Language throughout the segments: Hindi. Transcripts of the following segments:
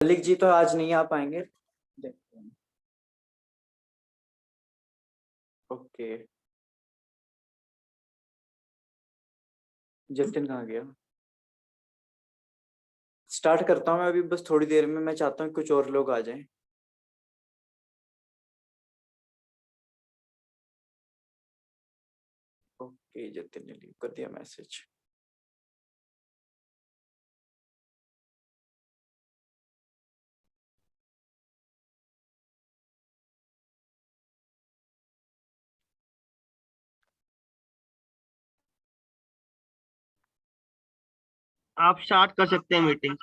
मलिक जी तो आज नहीं आ पाएंगे। देखते हैं। ओके। जतिन कहाँ गया? स्टार्ट करता हूँ मैं अभी, बस थोड़ी देर में। मैं चाहता हूँ कुछ और लोग आ जाएं। ओके, जतिन ने लीव कर दिया मैसेज। आप स्टार्ट कर सकते हैं मीटिंग।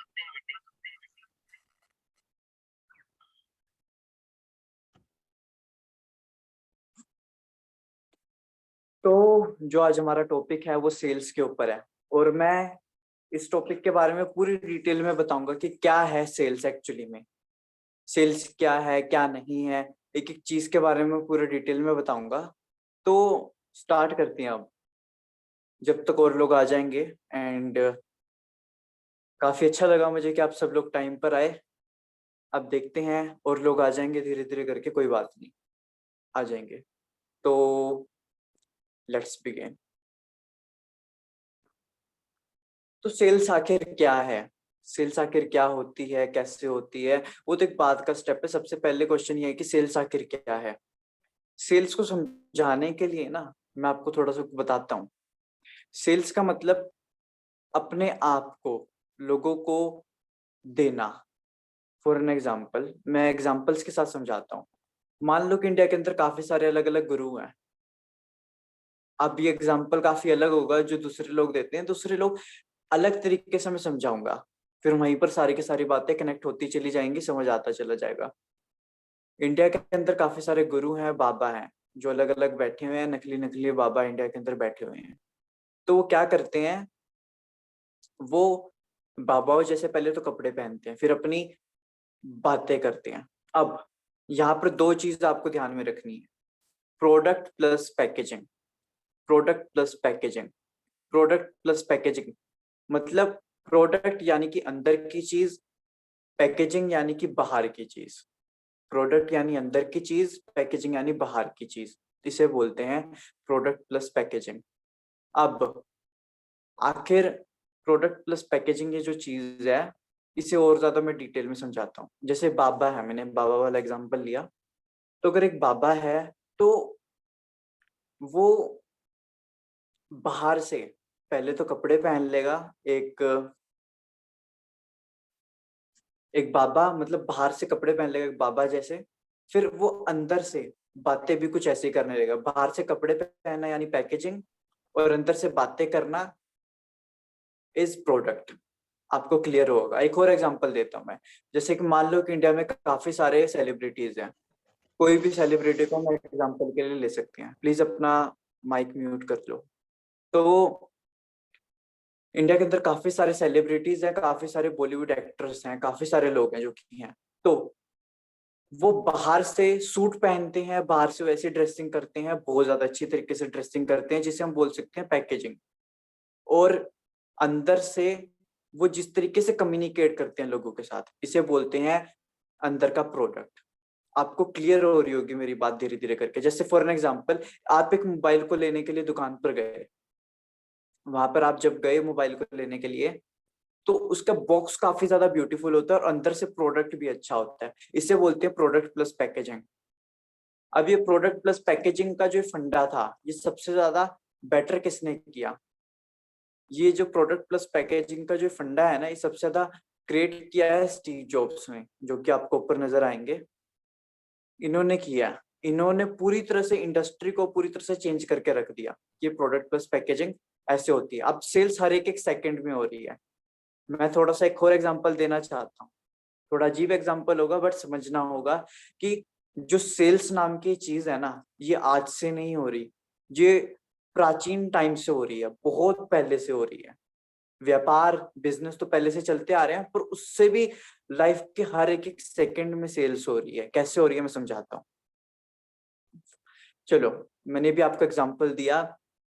तो जो आज हमारा टॉपिक है वो सेल्स के ऊपर है, और मैं इस टॉपिक के बारे में पूरी डिटेल में बताऊंगा कि क्या है सेल्स एक्चुअली में। सेल्स क्या है, क्या नहीं है, एक एक चीज के बारे में पूरे डिटेल में बताऊंगा। तो स्टार्ट करते हैं अब, जब तक और लोग आ जाएंगे। एंड काफी अच्छा लगा मुझे कि आप सब लोग टाइम पर आए। अब देखते हैं, और लोग आ जाएंगे धीरे धीरे करके, कोई बात नहीं, आ जाएंगे। तो लेट्स बिगिन। तो सेल्स आखिर क्या है? सेल्स आखिर क्या होती है, कैसे होती है? वो तो एक बात का स्टेप है। सबसे पहले क्वेश्चन ये है कि सेल्स आखिर क्या है। सेल्स को समझाने के लिए ना, मैं आपको थोड़ा सा बताता हूँ। सेल्स का मतलब अपने आप को लोगों को देना। फॉर एन एग्जाम्पल, मैं एग्जाम्पल्स के साथ समझाता हूँ। मान लो कि इंडिया के अंदर काफी सारे अलग अलग गुरु हैं। अब ये एग्जाम्पल काफी अलग होगा जो दूसरे लोग देते हैं। दूसरे लोग अलग तरीके से मैं समझाऊंगा, फिर वहीं पर सारी की सारी बातें कनेक्ट होती चली जाएंगी, समझ आता चला जाएगा। इंडिया के अंदर काफी सारे गुरु हैं, बाबा हैं, जो अलग अलग बैठे हुए हैं। नकली नकली बाबा इंडिया के अंदर बैठे हुए हैं। तो वो क्या करते हैं? वो बाबाओं जैसे पहले तो कपड़े पहनते हैं, फिर अपनी बातें करते हैं। अब यहाँ पर दो चीज आपको ध्यान में रखनी है: product plus packaging. Product plus packaging. Product plus packaging मतलब प्रोडक्ट यानी कि अंदर की चीज, पैकेजिंग यानी कि बाहर की चीज। प्रोडक्ट यानी अंदर की चीज, पैकेजिंग यानी बाहर की चीज। इसे बोलते हैं प्रोडक्ट प्लस पैकेजिंग। अब आखिर प्रोडक्ट प्लस पैकेजिंग ये जो चीज है, इसे और ज्यादा मैं डिटेल में समझाता हूँ। जैसे बाबा है, मैंने बाबा वाला एग्जांपल लिया। तो अगर एक बाबा है, तो वो बाहर से पहले तो कपड़े पहन लेगा। एक एक बाबा मतलब बाहर से कपड़े पहन लेगा एक बाबा जैसे। फिर वो अंदर से बातें भी कुछ ऐसे ही करने लगेगा। बाहर से कपड़े पहनना यानी पैकेजिंग, और अंदर से बातें करना इज प्रोडक्ट। आपको क्लियर होगा। एक और एग्जांपल देता हूँ मैं। जैसे कि मान लो कि इंडिया में काफी सारे सेलिब्रिटीज हैं। कोई भी सेलिब्रिटी को हम एग्जांपल के लिए ले सकते हैं। प्लीज अपना माइक म्यूट कर लो। तो इंडिया के अंदर काफी सारे सेलिब्रिटीज हैं, काफी सारे बॉलीवुड एक्टर्स हैं, काफी सारे लोग हैं जो कि हैं। तो वो बाहर से सूट पहनते हैं, बाहर से वैसी ड्रेसिंग करते हैं, बहुत ज्यादा अच्छी तरीके से ड्रेसिंग करते हैं, जिसे हम बोल सकते हैं पैकेजिंग। और अंदर से वो जिस तरीके से कम्युनिकेट करते हैं लोगों के साथ, इसे बोलते हैं अंदर का प्रोडक्ट। आपको क्लियर हो रही होगी मेरी बात धीरे धीरे करके। जैसे फॉर एन एग्जांपल, आप एक मोबाइल को लेने के लिए दुकान पर गए। वहां पर आप जब गए मोबाइल को लेने के लिए, तो उसका बॉक्स काफी ज्यादा ब्यूटीफुल होता है और अंदर से प्रोडक्ट भी अच्छा होता है। इसे बोलते हैं प्रोडक्ट प्लस पैकेजिंग। अब ये प्रोडक्ट प्लस पैकेजिंग का जो फंडा था, ये सबसे ज्यादा बेटर किसने किया? ये जो प्रोडक्ट प्लस पैकेजिंग का जो फंडा है ना, ये सबसे ज्यादा क्रिएट किया है स्टीव जॉब्स ने, जो कि आपको ऊपर नजर आएंगे। इन्होंने किया। इन्होंने पूरी तरह से इंडस्ट्री को पूरी तरह से चेंज करके रख दिया। ये प्रोडक्ट प्लस पैकेजिंग ऐसे होती है। अब सेल्स हर एक एक सेकंड में हो रही है। मैं थोड़ा सा एक और एग्जांपल देना चाहता हूँ। थोड़ा अजीब एग्जांपल होगा, बट समझना होगा कि जो सेल्स नाम की चीज है ना, ये आज से नहीं हो रही। ये प्राचीन टाइम से हो रही है, बहुत पहले से हो रही है। व्यापार बिजनेस तो पहले से चलते आ रहे हैं, पर उससे भी लाइफ के हर एक एक सेकंड में सेल्स हो रही है। कैसे हो रही है मैं समझाता हूँ। चलो, मैंने भी आपको एग्जांपल दिया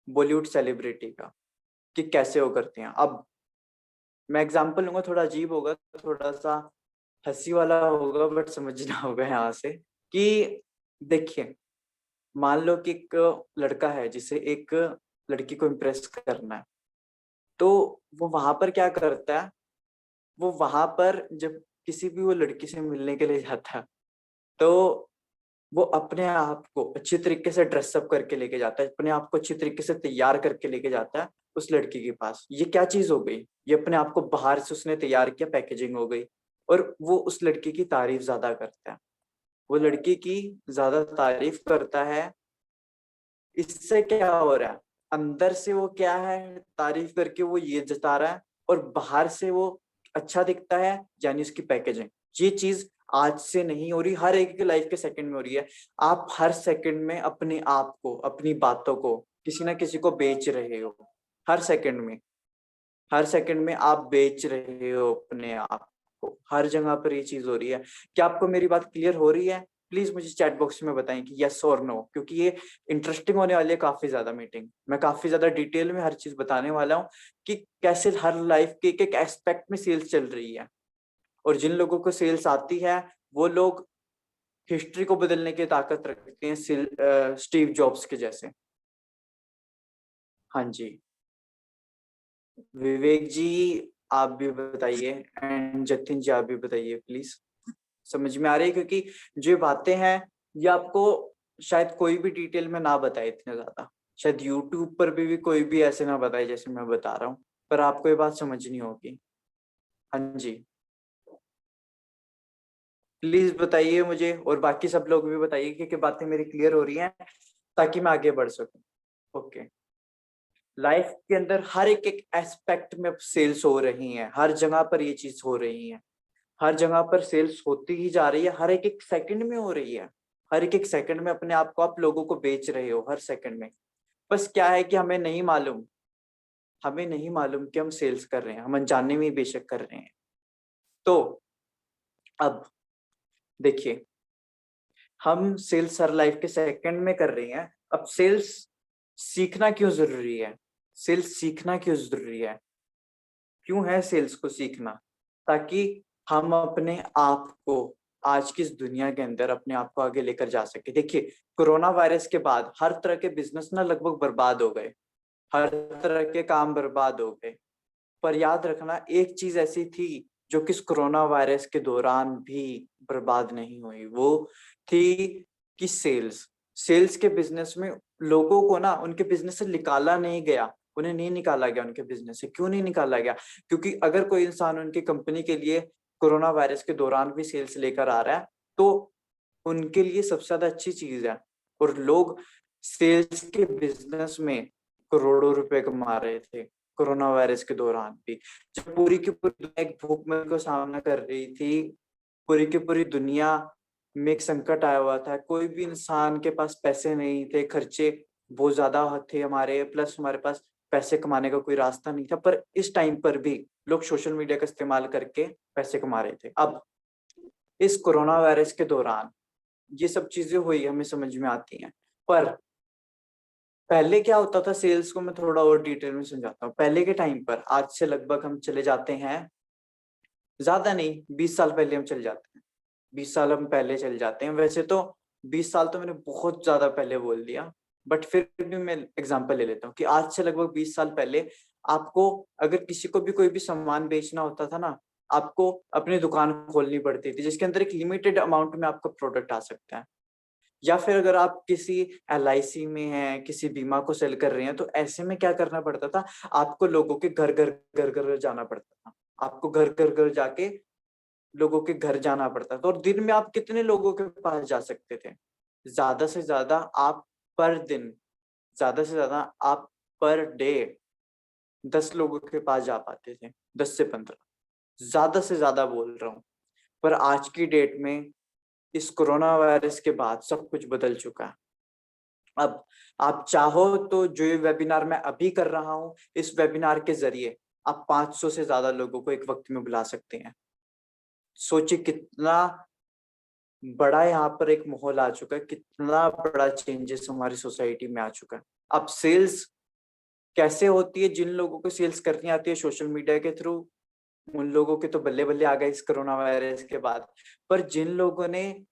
बॉलीवुड सेलिब्रिटी का, कि कैसे वो करते हैं। अब मैं एग्जांपल लूंगा, थोड़ा अजीब होगा, थोड़ा सा हंसी वाला होगा बट समझना होगा यहाँ से कि देखिए, मान लो कि एक लड़का है जिसे एक लड़की को इम्प्रेस करना है, तो वो वहां पर क्या करता है, वो वहां पर जब किसी भी वो लड़की से मिलने के लिए जाता है, तो वो अपने आप को अच्छी तरीके से ड्रेसअप करके लेके जाता है, अपने आप को अच्छी तरीके से तैयार करके लेके जाता है उस लड़की के पास। ये क्या चीज हो गई, ये अपने आप को बाहर से उसने तैयार किया, पैकेजिंग हो गई। और वो उस लड़की की तारीफ ज्यादा करता है, वो लड़की की ज्यादा तारीफ करता है। इससे क्या हो रहा है, अंदर से वो क्या है, तारीफ करके वो ये जता रहा है, और बाहर से वो अच्छा दिखता है, यानी उसकी पैकेजिंग। ये चीज आज से नहीं हो रही, हर एक की लाइफ के सेकंड में हो रही है। आप हर सेकंड में अपने आप को, अपनी बातों को किसी ना किसी को बेच रहे हो। हर सेकंड में, हर सेकंड में आप बेच रहे हो अपने आप को, हर जगह पर ये चीज हो रही है। क्या आपको मेरी बात क्लियर हो रही है? प्लीज मुझे चैट बॉक्स में बताएं कि यस और नो, क्योंकि ये इंटरेस्टिंग होने वाली है काफी ज्यादा मीटिंग। मैं काफी ज्यादा डिटेल में हर चीज बताने वाला हूँ कि कैसे हर लाइफ के एक एक एस्पेक्ट में सेल्स चल रही है। और जिन लोगों को सेल्स आती है, वो लोग हिस्ट्री को बदलने की ताकत रखते हैं, स्टीव जॉब्स के जैसे। हाँ जी, विवेक जी आप भी बताइए, एंड जतिन जी आप भी बताइए प्लीज। समझ में आ रही है? क्योंकि जो ये बातें हैं, ये आपको शायद कोई भी डिटेल में ना बताए इतने ज्यादा, शायद यूट्यूब पर भी कोई भी ऐसे ना बताए जैसे मैं बता रहा हूँ, पर आपको ये बात समझनी होगी। हाँ जी, प्लीज बताइए मुझे, और बाकी सब लोग भी बताइए कि बातें मेरी क्लियर हो रही हैं, ताकि मैं आगे बढ़ सकूं। ओके, लाइफ के अंदर हर एक एक एस्पेक्ट में सेल्स हो रही हैं, हर जगह पर ये चीज हो रही है, हर जगह पर सेल्स होती ही जा रही है, हर एक एक सेकंड में हो रही है। हर एक एक सेकंड में अपने आप को आप लोगों को बेच रहे हो, हर सेकंड में। बस क्या है कि हमें नहीं मालूम, हमें नहीं मालूम कि हम सेल्स कर रहे हैं, हम अनजाने में ही बेशक कर रहे हैं। तो अब देखिए, हम सेल्स हर लाइफ के सेकंड में कर रहे हैं। अब सेल्स सीखना क्यों जरूरी है, सेल्स सीखना क्यों जरूरी है, क्यों है सेल्स को सीखना? ताकि हम अपने आप को आज की इस दुनिया के अंदर अपने आप को आगे लेकर जा सके। देखिए, कोरोना वायरस के बाद हर तरह के बिजनेस ना लगभग बर्बाद हो गए, हर तरह के काम बर्बाद हो गए। पर याद रखना, एक चीज ऐसी थी जो कि इस कोरोना वायरस के दौरान भी बर्बाद नहीं हुई, वो थी कि सेल्स। सेल्स के बिजनेस में लोगों को ना उनके बिजनेस से निकाला नहीं गया, उन्हें नहीं निकाला गया उनके बिजनेस से। क्यों नहीं निकाला गया? क्योंकि अगर कोई इंसान उनकी कंपनी के लिए कोरोना वायरस के दौरान भी सेल्स लेकर आ रहा है, तो उनके लिए सबसे ज्यादा अच्छी चीज है। और लोग सेल्स के बिजनेस में करोड़ों रुपए कमा रहे थे कोरोना वायरस के दौरान भी। जब पूरी की पूरी दुनिया एक भूखमरी का सामना कर रही थी, पूरी की पूरी दुनिया में एक संकट आया हुआ था, कोई भी इंसान के पास पैसे नहीं थे, खर्चे बहुत ज्यादा थे हमारे, प्लस हमारे पास पैसे कमाने का कोई रास्ता नहीं था, पर इस टाइम पर भी लोग सोशल मीडिया का इस्तेमाल करके पैसे कमा रहे थे। अब इस कोरोना वायरस के दौरान ये सब चीजें हुई, हमें समझ में आती हैं। पर पहले क्या होता था, सेल्स को मैं थोड़ा और डिटेल में समझाता हूँ। पहले के टाइम पर, आज से लगभग हम चले जाते हैं, ज्यादा नहीं 20 साल पहले हम चले जाते हैं, 20 साल हम पहले चले जाते हैं। वैसे तो 20 साल तो मैंने बहुत ज्यादा पहले बोल दिया, बट फिर भी मैं एग्जांपल ले लेता हूँ कि आज से लगभग 20 साल पहले आपको अगर किसी को भी कोई भी सामान बेचना होता था ना, आपको अपनी दुकान खोलनी पड़ती थी, जिसके अंदर एक लिमिटेड अमाउंट में आपका प्रोडक्ट आ सकता है। या फिर अगर आप किसी एलआईसी में हैं, किसी बीमा को सेल कर रहे हैं, तो ऐसे में क्या करना पड़ता था, आपको लोगों के घर घर जाना पड़ता था। आपको घर घर घर जाके लोगों के घर जाना पड़ता था। और दिन में आप कितने लोगों के पास जा सकते थे? ज्यादा से ज्यादा आप पर दिन, ज्यादा से ज्यादा आप पर डे 10 लोगों के पास जा पाते थे, 10 से 15, ज्यादा से ज्यादा बोल रहा हूँ। पर आज की डेट में इस कोरोना वायरस के बाद सब कुछ बदल चुका है। अब आप चाहो तो जो ये वेबिनार मैं अभी कर रहा हूँ, इस वेबिनार के जरिए आप 500 से ज्यादा लोगों को एक वक्त में बुला सकते हैं। सोचिए कितना बड़ा यहाँ पर एक माहौल आ चुका है, कितना बड़ा चेंजेस हमारी सोसाइटी में आ चुका है। अब सेल्स कैसे होती है? जिन लोगों को सेल्स करनी आती है सोशल मीडिया के थ्रू, उन लोगों के तो बल्ले बल्ले आ गए इस कोरोना वायरस के बाद। पर जिन लोगों ने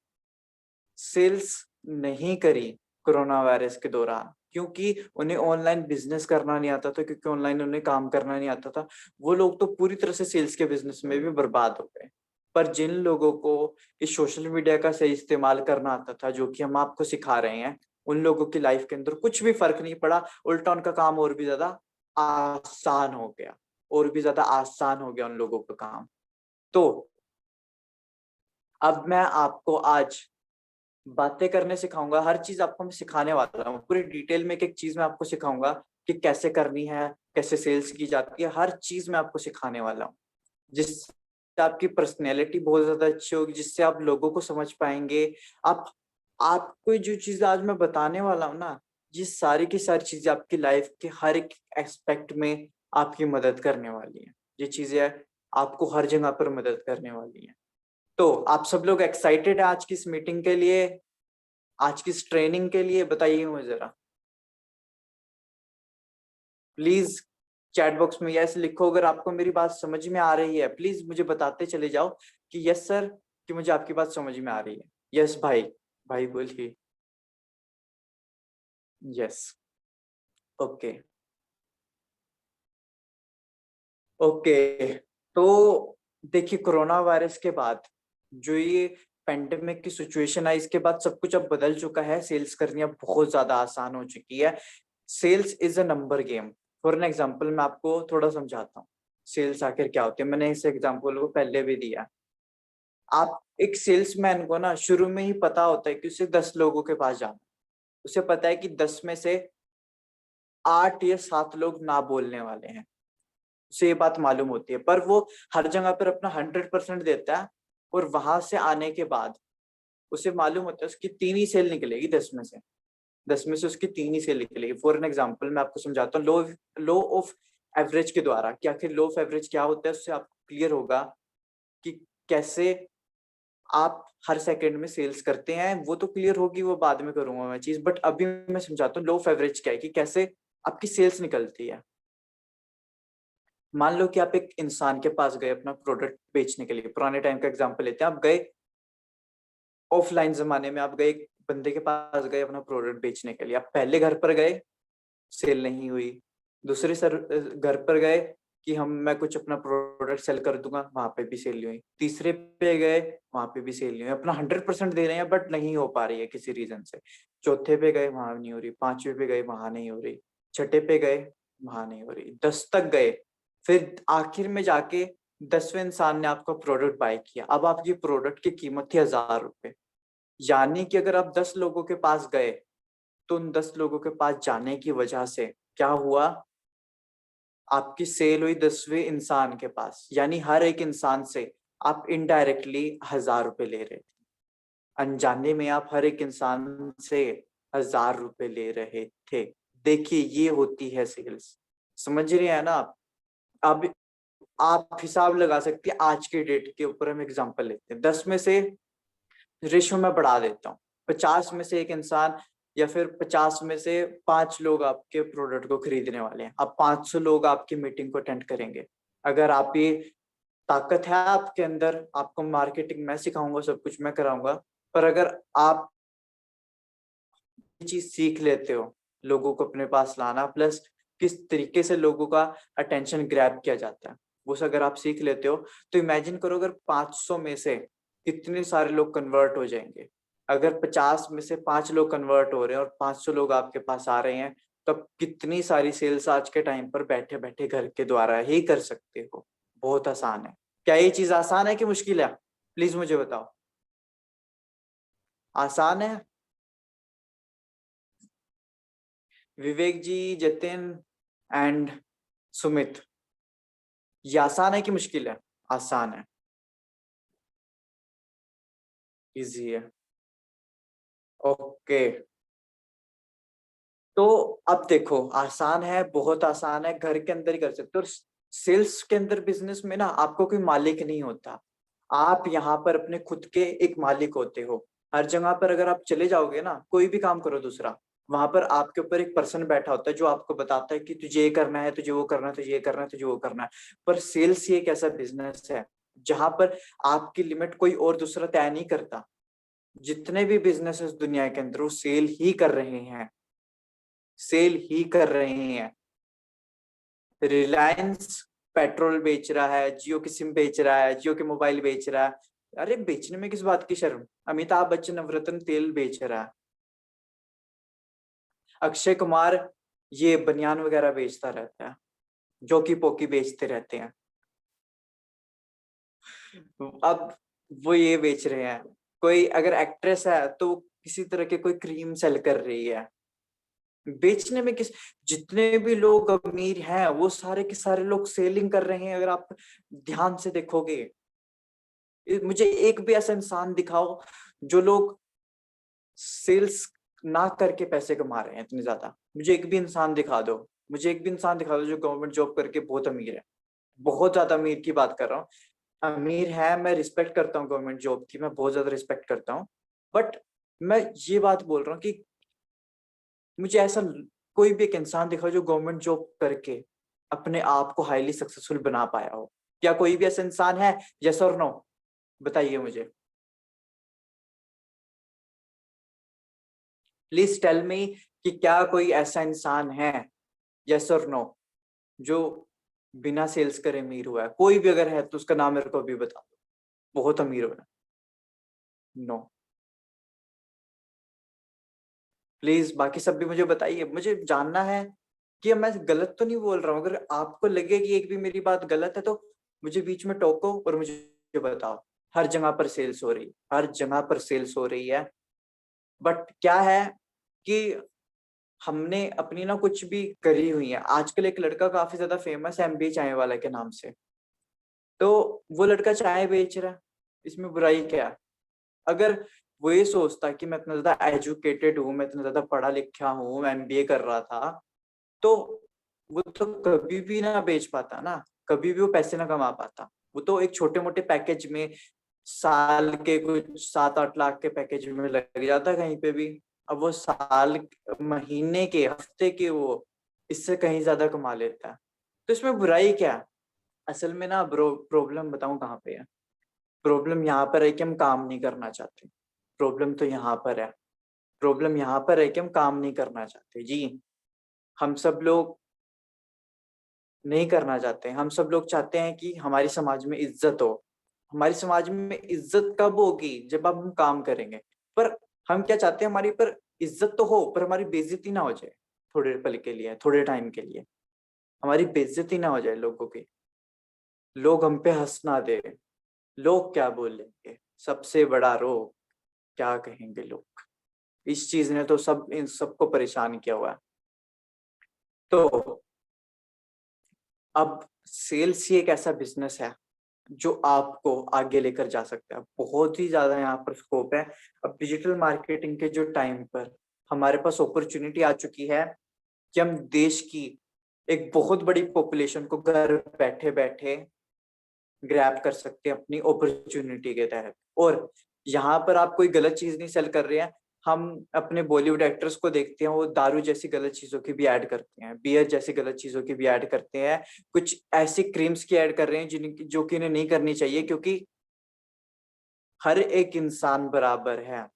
सेल्स नहीं करी कोरोना वायरस के दौरान, क्योंकि उन्हें ऑनलाइन बिजनेस करना नहीं आता था, क्योंकि ऑनलाइन उन्हें काम करना नहीं आता था, वो लोग तो पूरी तरह से सेल्स के बिजनेस में भी बर्बाद हो गए। पर जिन लोगों को इस सोशल मीडिया का सही इस्तेमाल करना आता था, जो कि हम आपको सिखा रहे हैं, उन लोगों की लाइफ के अंदर कुछ भी फर्क नहीं पड़ा, उल्टा उनका काम और भी ज्यादा आसान हो गया, और भी ज्यादा आसान हो गया उन लोगों का काम। तो अब मैं आपको आज बातें करने सिखाऊंगा, हर चीज आपको मैं सिखाने वाला हूँ, पूरी डिटेल में एक एक चीज मैं आपको सिखाऊंगा कि कैसे करनी है, कैसे सेल्स की जाती है, हर चीज मैं आपको सिखाने वाला हूँ, जिससे आपकी पर्सनैलिटी बहुत ज्यादा अच्छी होगी, जिससे आप लोगों को समझ पाएंगे। आप आपको जो चीज आज मैं बताने वाला हूँ ना, ये सारी की सारी चीजें आपकी लाइफ के हर एक एस्पेक्ट में आपकी मदद करने वाली है। ये चीजें आपको हर जगह पर मदद करने वाली है। तो आप सब लोग एक्साइटेड है आज की इस मीटिंग के लिए, आज की इस ट्रेनिंग के लिए? बताइए मुझे जरा, प्लीज चैट बॉक्स में यस लिखो अगर आपको मेरी बात समझ में आ रही है। प्लीज मुझे बताते चले जाओ कि यस सर, कि मुझे आपकी बात समझ में आ रही है। यस भाई, भाई बोलिए यस। Okay okay. तो देखिए, कोरोना वायरस के बाद जो ये पेंडेमिक की सिचुएशन आई, इसके बाद सब कुछ अब बदल चुका है, सेल्स करनी अब बहुत ज्यादा आसान हो चुकी है। Sales is a number game. For an example मैं आपको थोड़ा समझाता हूँ सेल्स आखिर क्या होती है, मैंने इस एग्जाम्पल को पहले भी दिया। आप एक सेल्समैन को ना शुरू में ही पता होता है कि उसे 10 लोगों के पास जाना, उसे पता है कि 10 में से 8 या 7 लोग ना बोलने वाले हैं, उसे ये बात मालूम होती है, पर वो हर जगह पर अपना 100% देता है, और वहां से आने के बाद उसे मालूम होता है उसकी 3 ही सेल निकलेगी 10 में से, 10 में से उसकी 3 ही सेल निकलेगी। फॉर एन एग्जाम्पल मैं आपको समझाता हूँ लो ऑफ एवरेज के द्वारा, कि आखिर लो ऑफ एवरेज क्या होता है, उससे आपको क्लियर होगा कि कैसे आप हर सेकंड में सेल्स करते हैं। वो तो क्लियर होगी, वो बाद में करूंगा मैं चीज, बट अभी मैं समझाता हूँ लो ऑफ एवरेज क्या है, कि कैसे आपकी सेल्स निकलती है। मान लो कि आप एक इंसान के पास गए अपना प्रोडक्ट बेचने के लिए, पुराने टाइम का एग्जांपल लेते हैं, आप गए ऑफलाइन जमाने में, आप गए एक बंदे के पास गए अपना प्रोडक्ट बेचने के लिए, आप पहले घर पर गए, सेल नहीं हुई। दूसरे सर घर पर गए कि हम मैं कुछ अपना प्रोडक्ट सेल कर दूंगा, वहां पे भी सेल नहीं हुई। तीसरे पे गए, वहां पे भी सेल नहीं हुई, अपना 100% दे रहे हैं बट नहीं हो पा रही है किसी रीजन से। चौथे पे गए, वहां नहीं हो रही। पांचवे पे गए, वहां नहीं हो रही। छठे पे गए, वहां नहीं हो रही। 10 तक गए, फिर आखिर में जाके 10वें इंसान ने आपका प्रोडक्ट बाय किया। अब आपकी प्रोडक्ट की कीमत थी 1000 रुपए। यानी कि अगर आप 10 लोगों के पास गए, तो उन 10 लोगों के पास जाने की वजह से क्या हुआ, आपकी सेल हुई 10वें इंसान के पास, यानी हर एक इंसान से आप इनडायरेक्टली 1000 रुपए ले रहे थे। अनजाने में आप हर एक इंसान से 1000 रुपए ले रहे थे। देखिए, ये होती है सेल्स। समझ रहे हैं ना आप? अब आप हिसाब लगा सकते हैं, आज के डेट के ऊपर हम एग्जांपल लेते हैं। 10 में से रेशो में बढ़ा देता हूँ, 50 में से एक इंसान, या फिर 50 में से 5 लोग आपके प्रोडक्ट को खरीदने वाले हैं। अब 500 लोग आपकी मीटिंग को अटेंड करेंगे। अगर आप ये ताकत है आपके अंदर, आपको मार्केटिंग मैं सिखाऊंगा, सब कुछ मैं कराऊंगा, पर अगर आप ये चीज सीख लेते हो, लोगों को अपने पास लाना, प्लस किस तरीके से लोगों का अटेंशन ग्रैब किया जाता है, वो सब अगर आप सीख लेते हो, तो इमेजिन करो अगर 500 में से कितने सारे लोग कन्वर्ट हो जाएंगे। अगर 50 में से 5 लोग कन्वर्ट हो रहे हैं और 500 लोग आपके पास आ रहे हैं, तब कितनी सारी सेल्स आज के टाइम पर बैठे बैठे घर के द्वारा ही कर सकते हो। बहुत आसान है। क्या ये चीज आसान है कि मुश्किल है? प्लीज मुझे बताओ। आसान है? विवेक जी, जतिन एंड सुमित, ये आसान है कि मुश्किल है? आसान है, इजी है। ओके। तो अब देखो, आसान है, बहुत आसान है, घर के अंदर ही कर सकते हो। और सेल्स के अंदर बिजनेस में ना आपको कोई मालिक नहीं होता, आप यहाँ पर अपने खुद के एक मालिक होते हो। हर जगह पर अगर आप चले जाओगे ना, कोई भी काम करो दूसरा, वहां पर आपके ऊपर एक पर्सन बैठा होता है जो आपको बताता है कि तुझे ये करना है, तुझे वो करना है, तुझे ये करना है, तुझे वो करना है। पर सेल्स ही एक ऐसा बिजनेस है जहां पर आपकी लिमिट कोई और दूसरा तय नहीं करता। जितने भी बिजनेस दुनिया के अंदर वो सेल ही कर रहे हैं, सेल ही कर रहे हैं। रिलायंस पेट्रोल बेच रहा है, जियो की सिम बेच रहा है, जियो के मोबाइल बेच रहा है। अरे बेचने में किस बात की शर्म। अमिताभ बच्चन नवरत्न तेल बेच रहा है। अक्षय कुमार ये बनियान वगैरह बेचता रहता है, जोकी पोकी बेचते रहते हैं। अब वो ये बेच रहे हैं। कोई अगर एक्ट्रेस है तो किसी तरह के कोई क्रीम सेल कर रही है। बेचने में किस, जितने भी लोग अमीर हैं वो सारे के सारे लोग सेलिंग कर रहे हैं। अगर आप ध्यान से देखोगे, मुझे एक भी ऐसा इंसान दिखाओ जो लोग सेल्स ना करके पैसे कमा रहे हैं इतने ज्यादा। मुझे एक भी इंसान दिखा दो, मुझे एक भी इंसान दिखा दो जो गवर्नमेंट जॉब करके बहुत अमीर है। बहुत ज्यादा अमीर की बात कर रहा हूँ। अमीर है, मैं रिस्पेक्ट करता हूँ गवर्नमेंट जॉब की, मैं बहुत ज्यादा रिस्पेक्ट करता हूँ। बट मैं ये बात बोल रहा हूँ कि मुझे ऐसा कोई भी एक इंसान दिखाओ जो गवर्नमेंट जॉब करके अपने आप को हाईली सक्सेसफुल बना पाया हो। क्या कोई भी ऐसा इंसान है? यस और नो, बताइए मुझे। प्लीज टेल मी कि क्या कोई ऐसा इंसान है, यस और नो, जो बिना सेल्स करे अमीर हुआ है? कोई भी अगर है तो उसका नाम मेरे को अभी बता दो, बहुत अमीर हुआ है। नो। प्लीज बाकी सब भी मुझे बताइए, मुझे जानना है कि मैं गलत तो नहीं बोल रहा हूँ। अगर आपको लगे कि एक भी मेरी बात गलत है तो मुझे बीच में टोको और मुझे बताओ। हर जगह पर सेल्स हो रही, हर जगह पर सेल्स हो रही है। बट क्या है कि हमने अपनी ना कुछ भी करी हुई है। आजकल एक लड़का काफी ज्यादा फेमस है, एमबी चाय वाला के नाम से। तो वो लड़का चाय बेच रहा है, इसमें बुराई क्या है? अगर वो ये सोचता कि मैं इतना ज्यादा एजुकेटेड हूँ, मैं इतना ज्यादा पढ़ा लिखा हूँ, एमबीए कर रहा था, तो वो तो कभी भी ना बेच पाता ना, कभी भी वो पैसे ना कमा पाता। वो तो एक छोटे मोटे पैकेज में साल के कुछ 7-8 लाख के पैकेज में लग जाता कहीं पे भी। अब वो साल, महीने के, हफ्ते के वो इससे कहीं ज्यादा कमा लेता है। तो इसमें बुराई क्या है? असल में ना ब्रो, प्रॉब्लम बताऊं कहाँ पे है? प्रॉब्लम यहाँ पर है कि हम काम नहीं करना चाहते। प्रॉब्लम तो यहाँ पर है, प्रॉब्लम यहाँ पर है कि हम काम नहीं करना चाहते जी। हम सब लोग नहीं करना चाहते। हम सब लोग चाहते हैं कि हमारी समाज में इज्जत हो। हमारी समाज में इज्जत कब होगी? जब हम काम करेंगे। पर हम क्या चाहते हैं, हमारी पर इज्जत तो हो पर हमारी बेइज्जती ना हो जाए थोड़े पल के लिए, थोड़े टाइम के लिए। हमारी बेइज्जती ना हो जाए लोगों की, लोग हम पे हंस ना दे। लोग क्या बोलेंगे, सबसे बड़ा रोग, क्या कहेंगे लोग। इस चीज ने तो सब, इन सबको परेशान किया हुआ है। तो अब सेल्स ही एक ऐसा बिजनेस है जो आपको आगे लेकर जा सकता है। बहुत ही ज्यादा यहाँ पर स्कोप है। अब डिजिटल मार्केटिंग के जो टाइम पर हमारे पास अपॉर्चुनिटी आ चुकी है कि हम देश की एक बहुत बड़ी पॉपुलेशन को घर बैठे बैठे ग्रैब कर सकते हैं अपनी अपॉर्चुनिटी के तहत। और यहाँ पर आप कोई गलत चीज नहीं सेल कर रहे हैं। हम अपने बॉलीवुड एक्टर्स को देखते हैं, वो दारू जैसी गलत चीजों की भी ऐड करते हैं, बियर जैसी गलत चीजों की भी ऐड करते हैं, कुछ ऐसी क्रीम्स की ऐड कर रहे हैं जिनकी, जो कि इन्हें नहीं करनी चाहिए। क्योंकि हर एक इंसान बराबर है,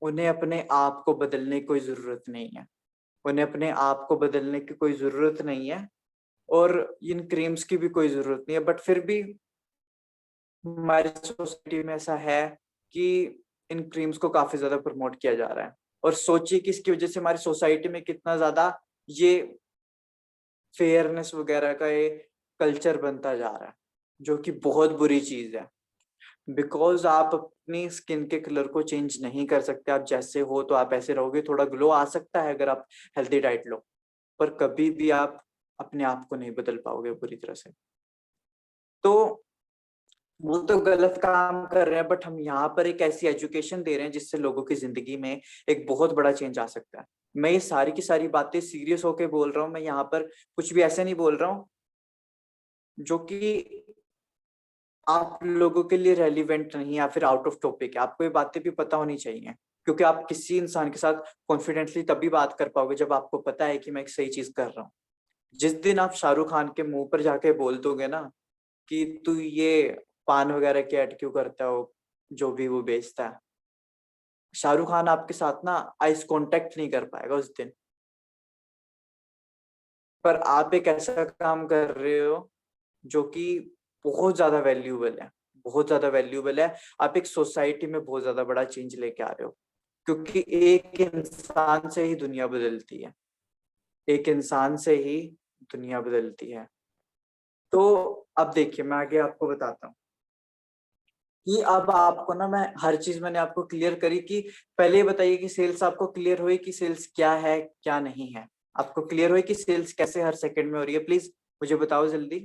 उन्हें अपने आप को बदलने की कोई जरूरत नहीं है। उन्हें अपने आप को बदलने की कोई जरूरत नहीं है और इन क्रीम्स की भी कोई जरूरत नहीं है। बट फिर भी हमारी सोसाइटी में ऐसा है कि इन क्रीम्स को काफी ज्यादा प्रमोट किया जा रहा है। और सोचिए कि इसकी वजह से हमारी सोसाइटी में कितना ज्यादा ये फेयरनेस वगैरह का एक कल्चर बनता जा रहा है, जो कि बहुत बुरी चीज है। बिकॉज आप अपनी स्किन के कलर को चेंज नहीं कर सकते। आप जैसे हो तो आप ऐसे रहोगे। थोड़ा ग्लो आ सकता है अगर आप हेल्थी डाइट लो, पर कभी भी आप अपने आप को नहीं बदल पाओगे पूरी तरह से। तो वो तो गलत काम कर रहे हैं, बट हम यहाँ पर एक ऐसी एजुकेशन दे रहे हैं जिससे लोगों की जिंदगी में एक बहुत बड़ा चेंज आ सकता है। मैं ये सारी की सारी बातें सीरियस होके बोल रहा हूँ। मैं यहाँ पर कुछ भी ऐसे नहीं बोल रहा हूँ जो कि आप लोगों के लिए रेलिवेंट नहीं या फिर आउट ऑफ टॉपिक है। आपको ये बातें भी पता होनी चाहिए। क्योंकि आप किसी इंसान के साथ कॉन्फिडेंटली तभी बात कर पाओगे जब आपको पता है कि मैं एक सही चीज कर रहा हूँ। जिस दिन आप शाहरुख खान के मुंह पर जाके बोल दोगे ना कि तू ये पान वगैरह के ऐड क्यों करता हो, जो भी वो बेचता है, शाहरुख खान आपके साथ ना आइस कांटेक्ट नहीं कर पाएगा उस दिन। पर आप एक ऐसा काम कर रहे हो जो कि बहुत ज्यादा वैल्यूबल है, बहुत ज्यादा वैल्यूबल है। आप एक सोसाइटी में बहुत ज्यादा बड़ा चेंज लेके आ रहे हो, क्योंकि एक इंसान से ही दुनिया बदलती है, एक इंसान से ही दुनिया बदलती है। तो अब देखिए मैं आगे आपको बताता हूँ कि अब आपको ना, मैं हर चीज मैंने आपको क्लियर करी कि पहले ये बताइए कि सेल्स आपको क्लियर हुई कि सेल्स क्या है क्या नहीं है, आपको क्लियर हुई कि सेल्स कैसे हर सेकंड में हो रही है? प्लीज मुझे बताओ जल्दी,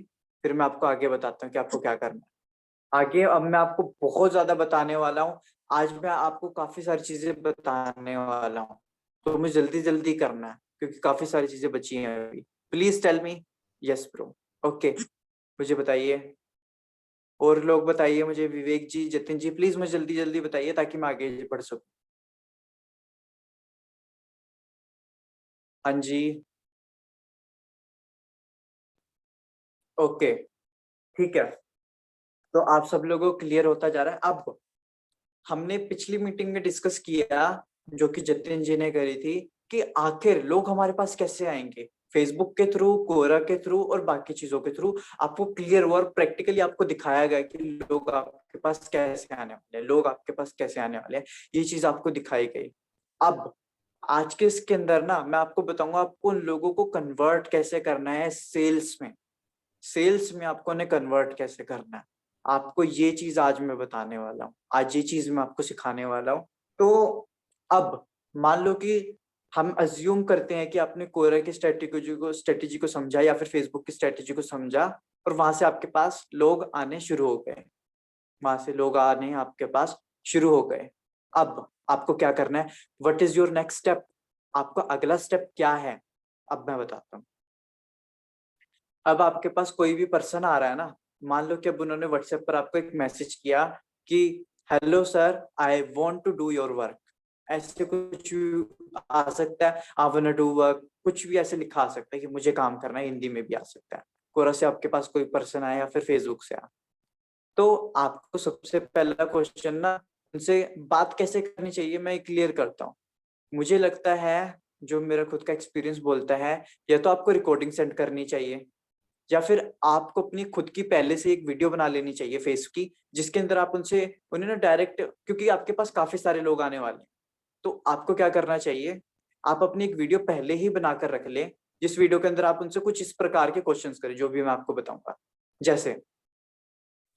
फिर मैं आपको आगे बताता हूँ कि आपको क्या करना है आगे। अब मैं आपको बहुत ज्यादा बताने वाला हूँ, आज मैं आपको काफी सारी चीजें बताने वाला हूँ, तो मुझे जल्दी जल्दी करना है क्योंकि काफी सारी चीजें बची हैं अभी। Please tell me. Yes bro. Okay, मुझे बताइए, और लोग बताइए मुझे, विवेक जी, जतिन जी, प्लीज मुझे जल्दी जल्दी बताइए ताकि मैं आगे बढ़ सकूं। हाँ जी। ओके, ठीक है। तो आप सब लोगों को क्लियर होता जा रहा है। अब हमने पिछली मीटिंग में डिस्कस किया, जो कि जतिन जी ने करी थी, कि आखिर लोग हमारे पास कैसे आएंगे, फेसबुक के थ्रू, कोरा के थ्रू और बाकी चीजों के थ्रू। आपको क्लियर हुआ और प्रैक्टिकली आपको दिखाया गया कि लोग आपके पास कैसे आने वाले हैं, लोग आपके पास कैसे आने वाले हैं, ये चीज आपको दिखाई गई। अब आज के इसके अंदर ना मैं आपको बताऊंगा आपको उन लोगों को कन्वर्ट कैसे करना है सेल्स में, सेल्स में आपको उन्हें कन्वर्ट कैसे करना है। आपको ये चीज आज मैं बताने वाला हूँ, आज ये चीज मैं आपको सिखाने वाला हूँ। तो अब मान लो कि हम अज्यूम करते हैं कि आपने कोरा की स्ट्रेटेजी को समझा या फिर फेसबुक की स्ट्रेटेजी को समझा, और वहां से आपके पास लोग आने शुरू हो गए, वहां से लोग आने आपके पास शुरू हो गए। अब आपको क्या करना है, what is your next step, आपका अगला स्टेप क्या है, अब मैं बताता हूँ। अब आपके पास कोई भी पर्सन आ रहा है ना, मान लो कि अब उन्होंने व्हाट्सएप पर आपको एक मैसेज किया कि hello sir, I want to do your work, ऐसे कुछ भी आ सकता है, I want to do work, कुछ भी ऐसे लिखा आ सकता है कि मुझे काम करना है, हिंदी में भी आ सकता है। कोरा से आपके पास कोई पर्सन आया या फिर फेसबुक से आया, तो आपको सबसे पहला क्वेश्चन ना उनसे बात कैसे करनी चाहिए मैं क्लियर करता हूँ। मुझे लगता है, जो मेरा खुद का एक्सपीरियंस बोलता है, या तो आपको रिकॉर्डिंग सेंड करनी चाहिए, या फिर आपको अपनी खुद की पहले से एक वीडियो बना लेनी चाहिए फेस की, जिसके अंदर आप उनसे उन्हें ना डायरेक्ट, क्योंकि आपके पास काफी सारे लोग आने वाले हैं, तो आपको क्या करना चाहिए, आप अपनी एक वीडियो पहले ही बनाकर रख लें, जिस वीडियो के अंदर आप उनसे कुछ इस प्रकार के क्वेश्चंस करें जो भी मैं आपको बताऊंगा। जैसे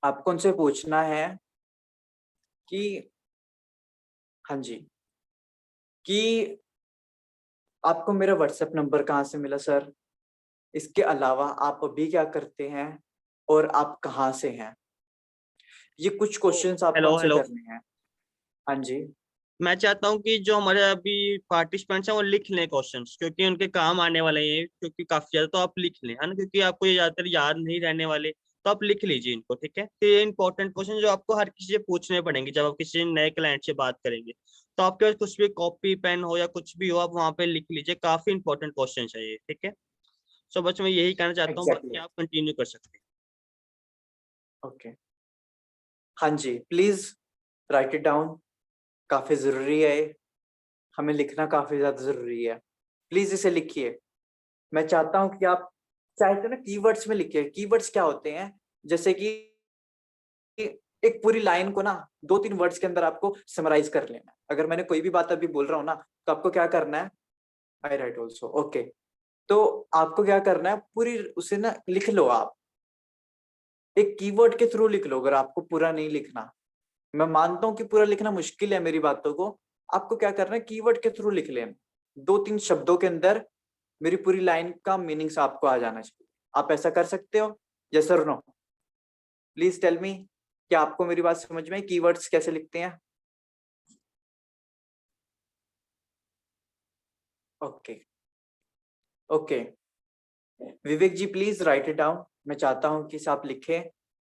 आपको उनसे पूछना है कि, हाँ जी, कि आपको मेरा व्हाट्सएप नंबर कहाँ से मिला सर, इसके अलावा आप अभी क्या करते हैं, और आप कहाँ से हैं। ये कुछ क्वेश्चंस आपको हेलो उनसे हेलो। करने हैं। हाँ जी। मैं चाहता हूँ कि जो हमारे अभी पार्टिसिपेंट्स हैं वो लिख लें क्वेश्चंस, क्योंकि उनके काम आने वाले हैं, क्योंकि काफी ज्यादा, तो आप लिख लें, है ना, क्योंकि आपको ये ज्यादातर याद नहीं रहने वाले। तो आप लिख लीजिए इनको, ठीक है। तो ये इंपॉर्टेंट क्वेश्चन जो आपको हर किसी से पूछने पड़ेंगे जब आप किसी नए क्लाइंट से बात करेंगे। तो आपके पास कुछ भी कॉपी पेन हो या कुछ भी हो, आप वहाँ पे लिख लीजिए, काफी इंपॉर्टेंट क्वेश्चन है ये, ठीक है। सो बस मैं यही कहना चाहता हूँ, बाकी एग्जैक्टली। आप कंटिन्यू कर सकते हैं। ओके। हाँ जी, प्लीज राइट इट डाउन, काफी जरूरी है ये, हमें लिखना काफी ज्यादा जरूरी है। प्लीज इसे लिखिए। मैं चाहता हूँ कि आप चाहे तो ना कीवर्ड्स में लिखिए। कीवर्ड्स क्या होते हैं, जैसे कि एक पूरी लाइन को ना 2-3 वर्ड्स के अंदर आपको समराइज कर लेना है। अगर मैंने कोई भी बात अभी बोल रहा हूँ ना, तो आपको क्या करना है, आई राइट ऑल्सो, ओके। तो आपको क्या करना है, पूरी उसे ना लिख लो आप, एक कीवर्ड के थ्रू लिख लो। अगर आपको पूरा नहीं लिखना, मैं मानता हूं कि पूरा लिखना मुश्किल है मेरी बातों को, आपको क्या करना है, कीवर्ड के थ्रू लिख लेना। 2-3 शब्दों के अंदर मेरी पूरी लाइन का मीनिंग्स आपको आ जाना चाहिए। आप ऐसा कर सकते हो? यस और नो? प्लीज टेल मी, क्या आपको मेरी बात समझ में, कीवर्ड्स कैसे लिखते हैं? Okay. Okay, Vivek ji please write it down. मैं चाहता हूं कि इसे आप लिखें,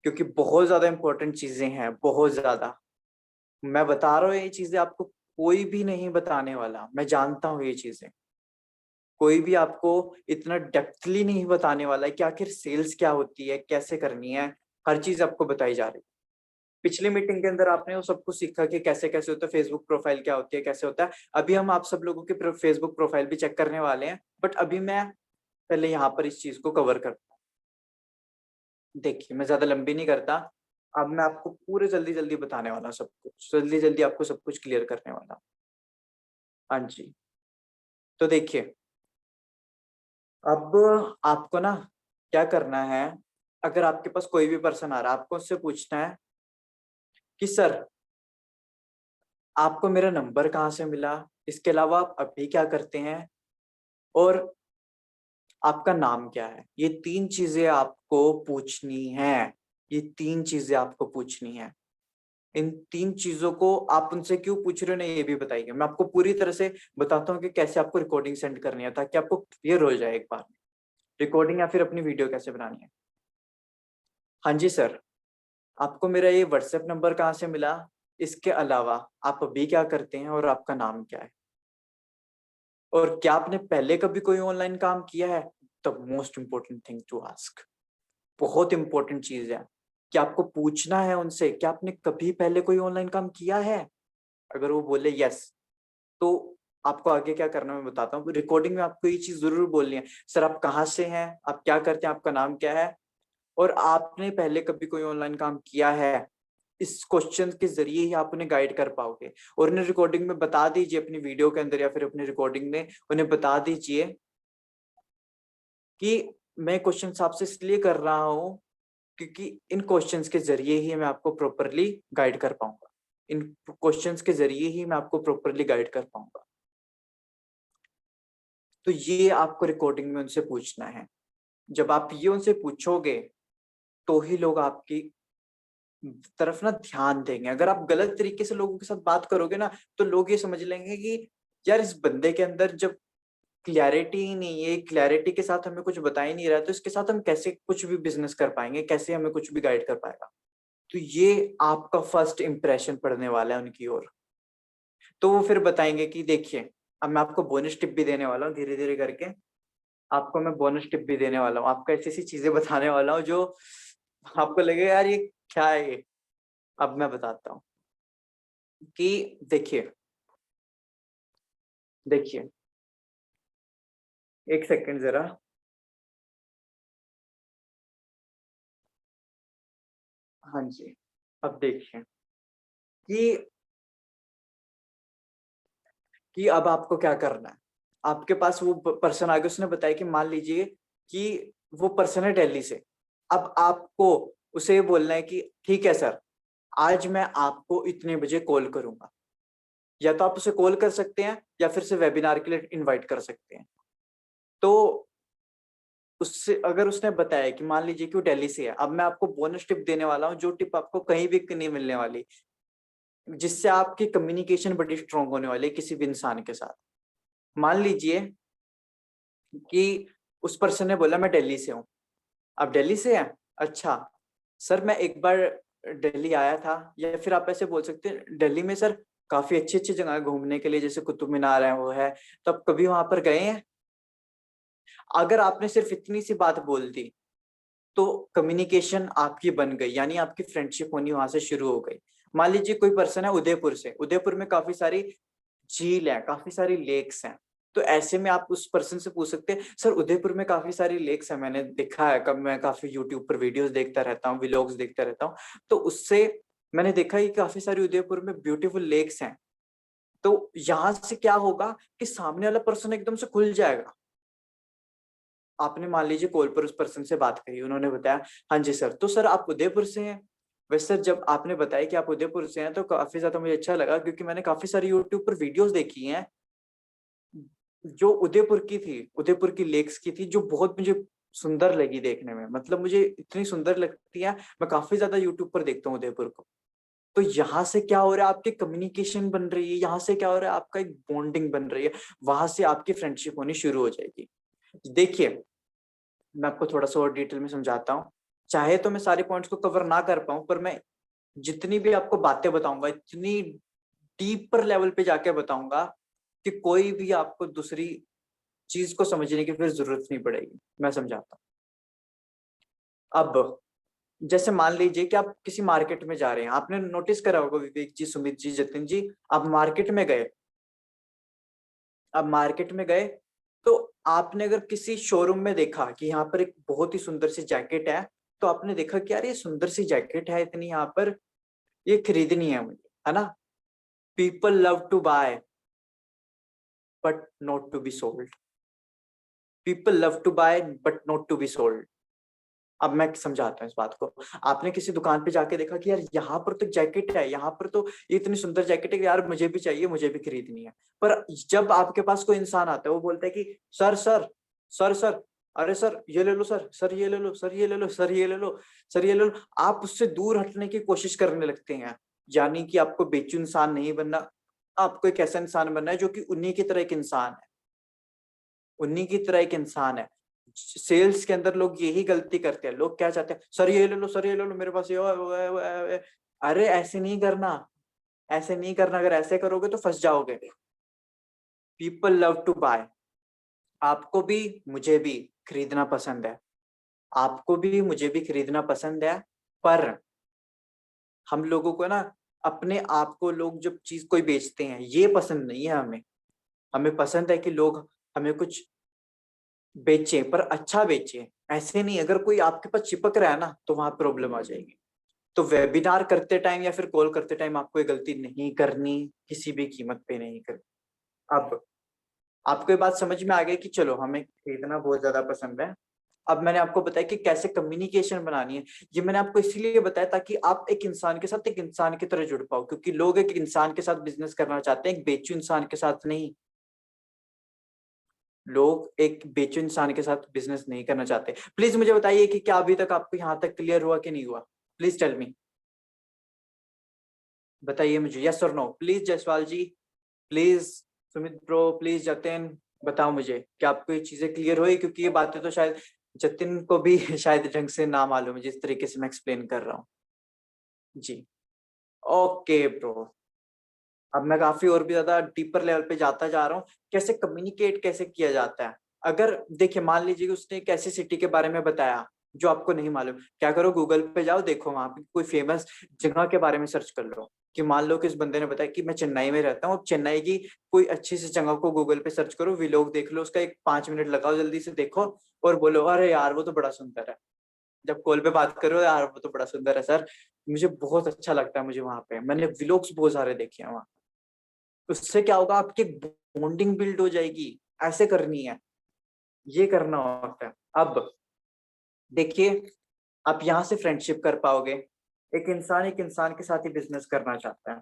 क्योंकि बहुत ज्यादा इंपॉर्टेंट चीजें हैं, बहुत ज्यादा। मैं बता रहा हूँ ये चीजें आपको कोई भी नहीं बताने वाला, मैं जानता हूँ ये चीजें। कोई भी आपको इतना डेप्थली नहीं बताने वाला है कि आखिर सेल्स क्या होती है, कैसे करनी है, हर चीज आपको बताई जा रही है। पिछली मीटिंग के अंदर आपने वो सब कुछ सीखा कि कैसे कैसे होता है, फेसबुक प्रोफाइल क्या होती है, कैसे होता है। अभी हम आप सब लोगों के फेसबुक प्रोफाइल भी चेक करने वाले हैं, बट अभी मैं पहले यहाँ पर इस चीज को कवर करता हूँ। देखिए, मैं ज्यादा लंबी नहीं करता, अब मैं आपको पूरे जल्दी जल्दी बताने वाला हूँ, सब कुछ जल्दी जल्दी आपको सब कुछ क्लियर करने वाला हूँ। हाँ जी, तो देखिए, अब आपको ना क्या करना है, अगर आपके पास कोई भी पर्सन आ रहा है, आपको उससे पूछना है कि सर, आपको मेरा नंबर कहाँ से मिला, इसके अलावा आप अभी क्या करते हैं, और आपका नाम क्या है। ये 3 चीजें आपको पूछनी है, ये 3 चीजें आपको पूछनी है। इन 3 चीजों को आप उनसे क्यों पूछ रहे हो ना, ये भी बताइए। मैं आपको पूरी तरह से बताता हूँ कि कैसे आपको रिकॉर्डिंग सेंड करनी है, ताकि आपको क्लियर हो जाए एक बार में रिकॉर्डिंग या फिर अपनी वीडियो कैसे बनानी है। हाँ जी सर, आपको मेरा ये व्हाट्सएप नंबर कहाँ से मिला, इसके अलावा आप अभी क्या करते हैं और आपका नाम क्या है, और क्या आपने पहले कभी कोई ऑनलाइन काम किया है। The most important thing to ask, बहुत इंपॉर्टेंट चीज है कि आपको पूछना है उनसे कि आपने कभी पहले कोई ऑनलाइन काम किया है। अगर वो बोले यस, तो आपको आगे क्या करना है मैं बताता हूँ। रिकॉर्डिंग में आपको ये चीज जरूर बोलनी है, सर आप कहाँ से हैं, आप क्या करते हैं, आपका नाम क्या है, और आपने पहले कभी कोई ऑनलाइन काम किया है। इस क्वेश्चन के जरिए ही आप उन्हें गाइड कर पाओगे, और उन्हें रिकॉर्डिंग में बता दीजिए, अपनी वीडियो के अंदर या फिर अपनी रिकॉर्डिंग में उन्हें बता दीजिए कि मैं क्वेश्चन आपसे इसलिए कर रहा हूँ क्योंकि इन क्वेश्चंस के जरिए ही मैं आपको प्रॉपरली गाइड कर पाऊंगा, इन क्वेश्चंस के जरिए ही मैं आपको प्रॉपरली गाइड कर पाऊंगा। तो ये आपको रिकॉर्डिंग में उनसे पूछना है। जब आप ये उनसे पूछोगे, तो ही लोग आपकी तरफ ना ध्यान देंगे। अगर आप गलत तरीके से लोगों के साथ बात करोगे ना, तो लोग ये समझ लेंगे कि यार इस बंदे के अंदर जब क्लैरिटी ही नहीं है, क्लैरिटी के साथ हमें कुछ बता ही नहीं रहा, तो इसके साथ हम कैसे कुछ भी बिजनेस कर पाएंगे, कैसे हमें कुछ भी गाइड कर पाएगा। तो ये आपका फर्स्ट इंप्रेशन पड़ने वाला है उनकी ओर। तो वो फिर बताएंगे कि देखिए, अब मैं आपको बोनस टिप भी देने वाला हूँ, धीरे धीरे करके आपको मैं बोनस टिप भी देने वाला हूँ, आपको ऐसी ऐसी चीजें बताने वाला हूँ जो आपको लगेगा यार ये क्या है ये। अब मैं बताता हूँ कि देखिए, देखिए, एक सेकंड जरा। हाँ जी, अब देखिए कि अब आपको क्या करना है। आपके पास वो पर्सन आ गया, उसने बताया कि मान लीजिए कि वो पर्सन है दिल्ली से। अब आपको उसे ये बोलना है कि ठीक है सर, आज मैं आपको इतने बजे कॉल करूंगा। या तो आप उसे कॉल कर सकते हैं या फिर से वेबिनार के लिए इनवाइट कर सकते हैं। तो उससे अगर उसने बताया कि मान लीजिए कि वो दिल्ली से है, अब मैं आपको बोनस टिप देने वाला हूँ, जो टिप आपको कहीं भी नहीं मिलने वाली, जिससे आपकी कम्युनिकेशन बड़ी स्ट्रांग होने वाली है किसी भी इंसान के साथ। मान लीजिए कि उस पर्सन ने बोला मैं दिल्ली से हूँ। आप दिल्ली से हैं? अच्छा सर, मैं एक बार दिल्ली आया था। या फिर आप ऐसे बोल सकते हैं, दिल्ली में सर काफी अच्छी अच्छी जगह है घूमने के लिए, जैसे कुतुब मीनार है, वो है। तो आप कभी वहां पर गए हैं? अगर आपने सिर्फ इतनी सी बात बोल दी, तो कम्युनिकेशन आपकी बन गई, यानी आपकी फ्रेंडशिप होनी वहां से शुरू हो गई। मान लीजिए कोई पर्सन है उदयपुर से, उदयपुर में काफी सारी झील है, काफी सारी लेक्स हैं। तो ऐसे में आप उस पर्सन से पूछ सकते हैं, सर उदयपुर में काफी सारी लेक्स है, मैंने देखा है, कब मैं काफी यूट्यूब पर वीडियोस देखता रहता हूँ, व्लॉग्स देखता रहता हूँ। तो उससे मैंने देखा है कि काफी सारी उदयपुर में ब्यूटीफुल लेक्स हैं। तो यहाँ से क्या होगा कि सामने वाला पर्सन एकदम से खुल जाएगा। आपने मान लीजिए कॉल पर उस पर्सन से बात करी, उन्होंने बताया हाँ जी सर, तो सर आप उदयपुर से हैं। वैसे सर जब आपने बताया कि आप उदयपुर से हैं, तो काफी ज्यादा मुझे अच्छा लगा, क्योंकि मैंने काफी सारी यूट्यूब पर वीडियोस देखी हैं जो उदयपुर की थी, उदयपुर की लेक्स की थी, जो बहुत मुझे सुंदर लगी देखने में। मतलब मुझे इतनी सुंदर लगती है, मैं काफी ज्यादा यूट्यूब पर देखता हूँ उदयपुर को। तो यहाँ से क्या हो रहा है, आपकी कम्युनिकेशन बन रही है, यहाँ से क्या हो रहा है, आपका एक बॉन्डिंग बन रही है, वहां से आपकी फ्रेंडशिप होनी शुरू हो जाएगी। देखिए, मैं आपको थोड़ा सा और डिटेल में समझाता हूँ। चाहे तो मैं सारे पॉइंट्स को कवर ना कर पाऊं, पर मैं जितनी भी आपको बातें बताऊंगा, इतनी डीपर लेवल पे जाके बताऊंगा कि कोई भी आपको दूसरी चीज को समझने की फिर जरूरत नहीं पड़ेगी। मैं समझाता हूँ। अब जैसे मान लीजिए कि आप किसी मार्केट में जा रहे हैं, आपने नोटिस करा होगा विवेक जी, सुमित जी, जतिन जी, आप मार्केट में गए, अब मार्केट में गए तो आपने अगर किसी शोरूम में देखा कि यहाँ पर एक बहुत ही सुंदर सी जैकेट है, तो आपने देखा कि यार ये सुंदर सी जैकेट है इतनी, यहाँ पर ये खरीदनी है मुझे, है ना। People love to buy but not to be sold. People love to buy but not to be sold. अब मैं समझाता हूँ इस बात को। आपने किसी दुकान पे जाके देखा कि यार यहाँ पर तो जैकेट है, यहाँ पर तो ये इतनी सुंदर जैकेट है कि यार मुझे भी चाहिए, मुझे भी खरीदनी है। पर जब आपके पास कोई इंसान आता है, वो बोलता है कि सर सर सर सर, अरे सर ये ले लो, सर सर ये ले लो, सर ये ले लो, सर ये ले लो, सर ये ले लो, आप उससे दूर हटने की कोशिश करने लगते हैं। यानी कि आपको बेचू इंसान नहीं बनना, आपको एक ऐसा इंसान बनना है जो कि उन्हीं की तरह एक इंसान है, उन्हीं की तरह एक इंसान है। सेल्स के अंदर लोग यही गलती करते हैं। लोग क्या चाहते हैं, सर ये ले लो, सर ये ले लो, मेरे पास ये वो है। अरे ऐसे नहीं करना, ऐसे नहीं करना। अगर ऐसे करोगे तो फंस जाओगे। People love to buy. आपको भी मुझे भी खरीदना पसंद है, आपको भी मुझे भी खरीदना पसंद है, पर हम लोगों को ना अपने आप को, लोग जब चीज कोई बेचते हैं ये पसंद नहीं है हमें। हमें पसंद है कि लोग हमें कुछ बेचे, पर अच्छा बेचे। ऐसे नहीं, अगर कोई आपके पास चिपक रहा है ना तो वहां प्रॉब्लम आ जाएगी। तो वेबिनार करते टाइम या फिर कॉल करते टाइम आपको ये गलती नहीं करनी, किसी भी कीमत पे नहीं करनी। अब आपको ये बात समझ में आ गई कि चलो हमें खरीदना बहुत ज्यादा पसंद है। अब मैंने आपको बताया कि कैसे कम्युनिकेशन बनानी है। ये मैंने आपको इसीलिए बताया ताकि आप एक इंसान के साथ एक इंसान की तरह जुड़ पाओ, क्योंकि लोग एक इंसान के साथ बिजनेस करना चाहते हैं, एक बेचू इंसान के साथ नहीं। लोग एक बेचू इंसान के साथ बिजनेस नहीं करना चाहते। प्लीज मुझे बताइए कि क्या अभी तक आपको यहाँ तक क्लियर हुआ कि नहीं हुआ? प्लीज टेल मी, बताइए मुझे, यस और no. Please Jaiswal ji, please Sumit bro, please Jatin, बताओ मुझे क्या आपको ये चीजें क्लियर हुई? क्योंकि ये बातें तो शायद जतिन को भी शायद ढंग से ना मालूम है जिस तरीके से मैं एक्सप्लेन कर रहा हूँ। जी, ओके ब्रो। अब मैं काफी और भी ज्यादा डीपर लेवल पे जाता जा रहा हूँ, कैसे कम्युनिकेट कैसे किया जाता है। अगर देखिए मान लीजिए उसने एक ऐसी सिटी के बारे में बताया जो आपको नहीं मालूम, क्या करो, गूगल पे जाओ, देखो वहां पे कोई फेमस जगह के बारे में सर्च कर लो। कि मान लो कि इस बंदे ने बताया कि मैं चेन्नई में रहता हूँ, अब चेन्नई की कोई अच्छी सी जगह को गूगल पे सर्च करो, व्लॉग देख लो उसका, एक 5 मिनट लगाओ, जल्दी से देखो और बोलो अरे यार वो तो बड़ा सुंदर है। जब कॉल पे बात करो, यार वो तो बड़ा सुंदर है सर, मुझे बहुत अच्छा लगता है, मुझे वहां पे मैंने व्लॉग्स बहुत सारे देखे हैं वहाँ। उससे क्या होगा, आपकी बॉन्डिंग बिल्ड हो जाएगी। ऐसे करनी है, ये करना होता है। अब देखिए, आप यहाँ से फ्रेंडशिप कर पाओगे। एक इंसान के साथ ही बिजनेस करना चाहता है।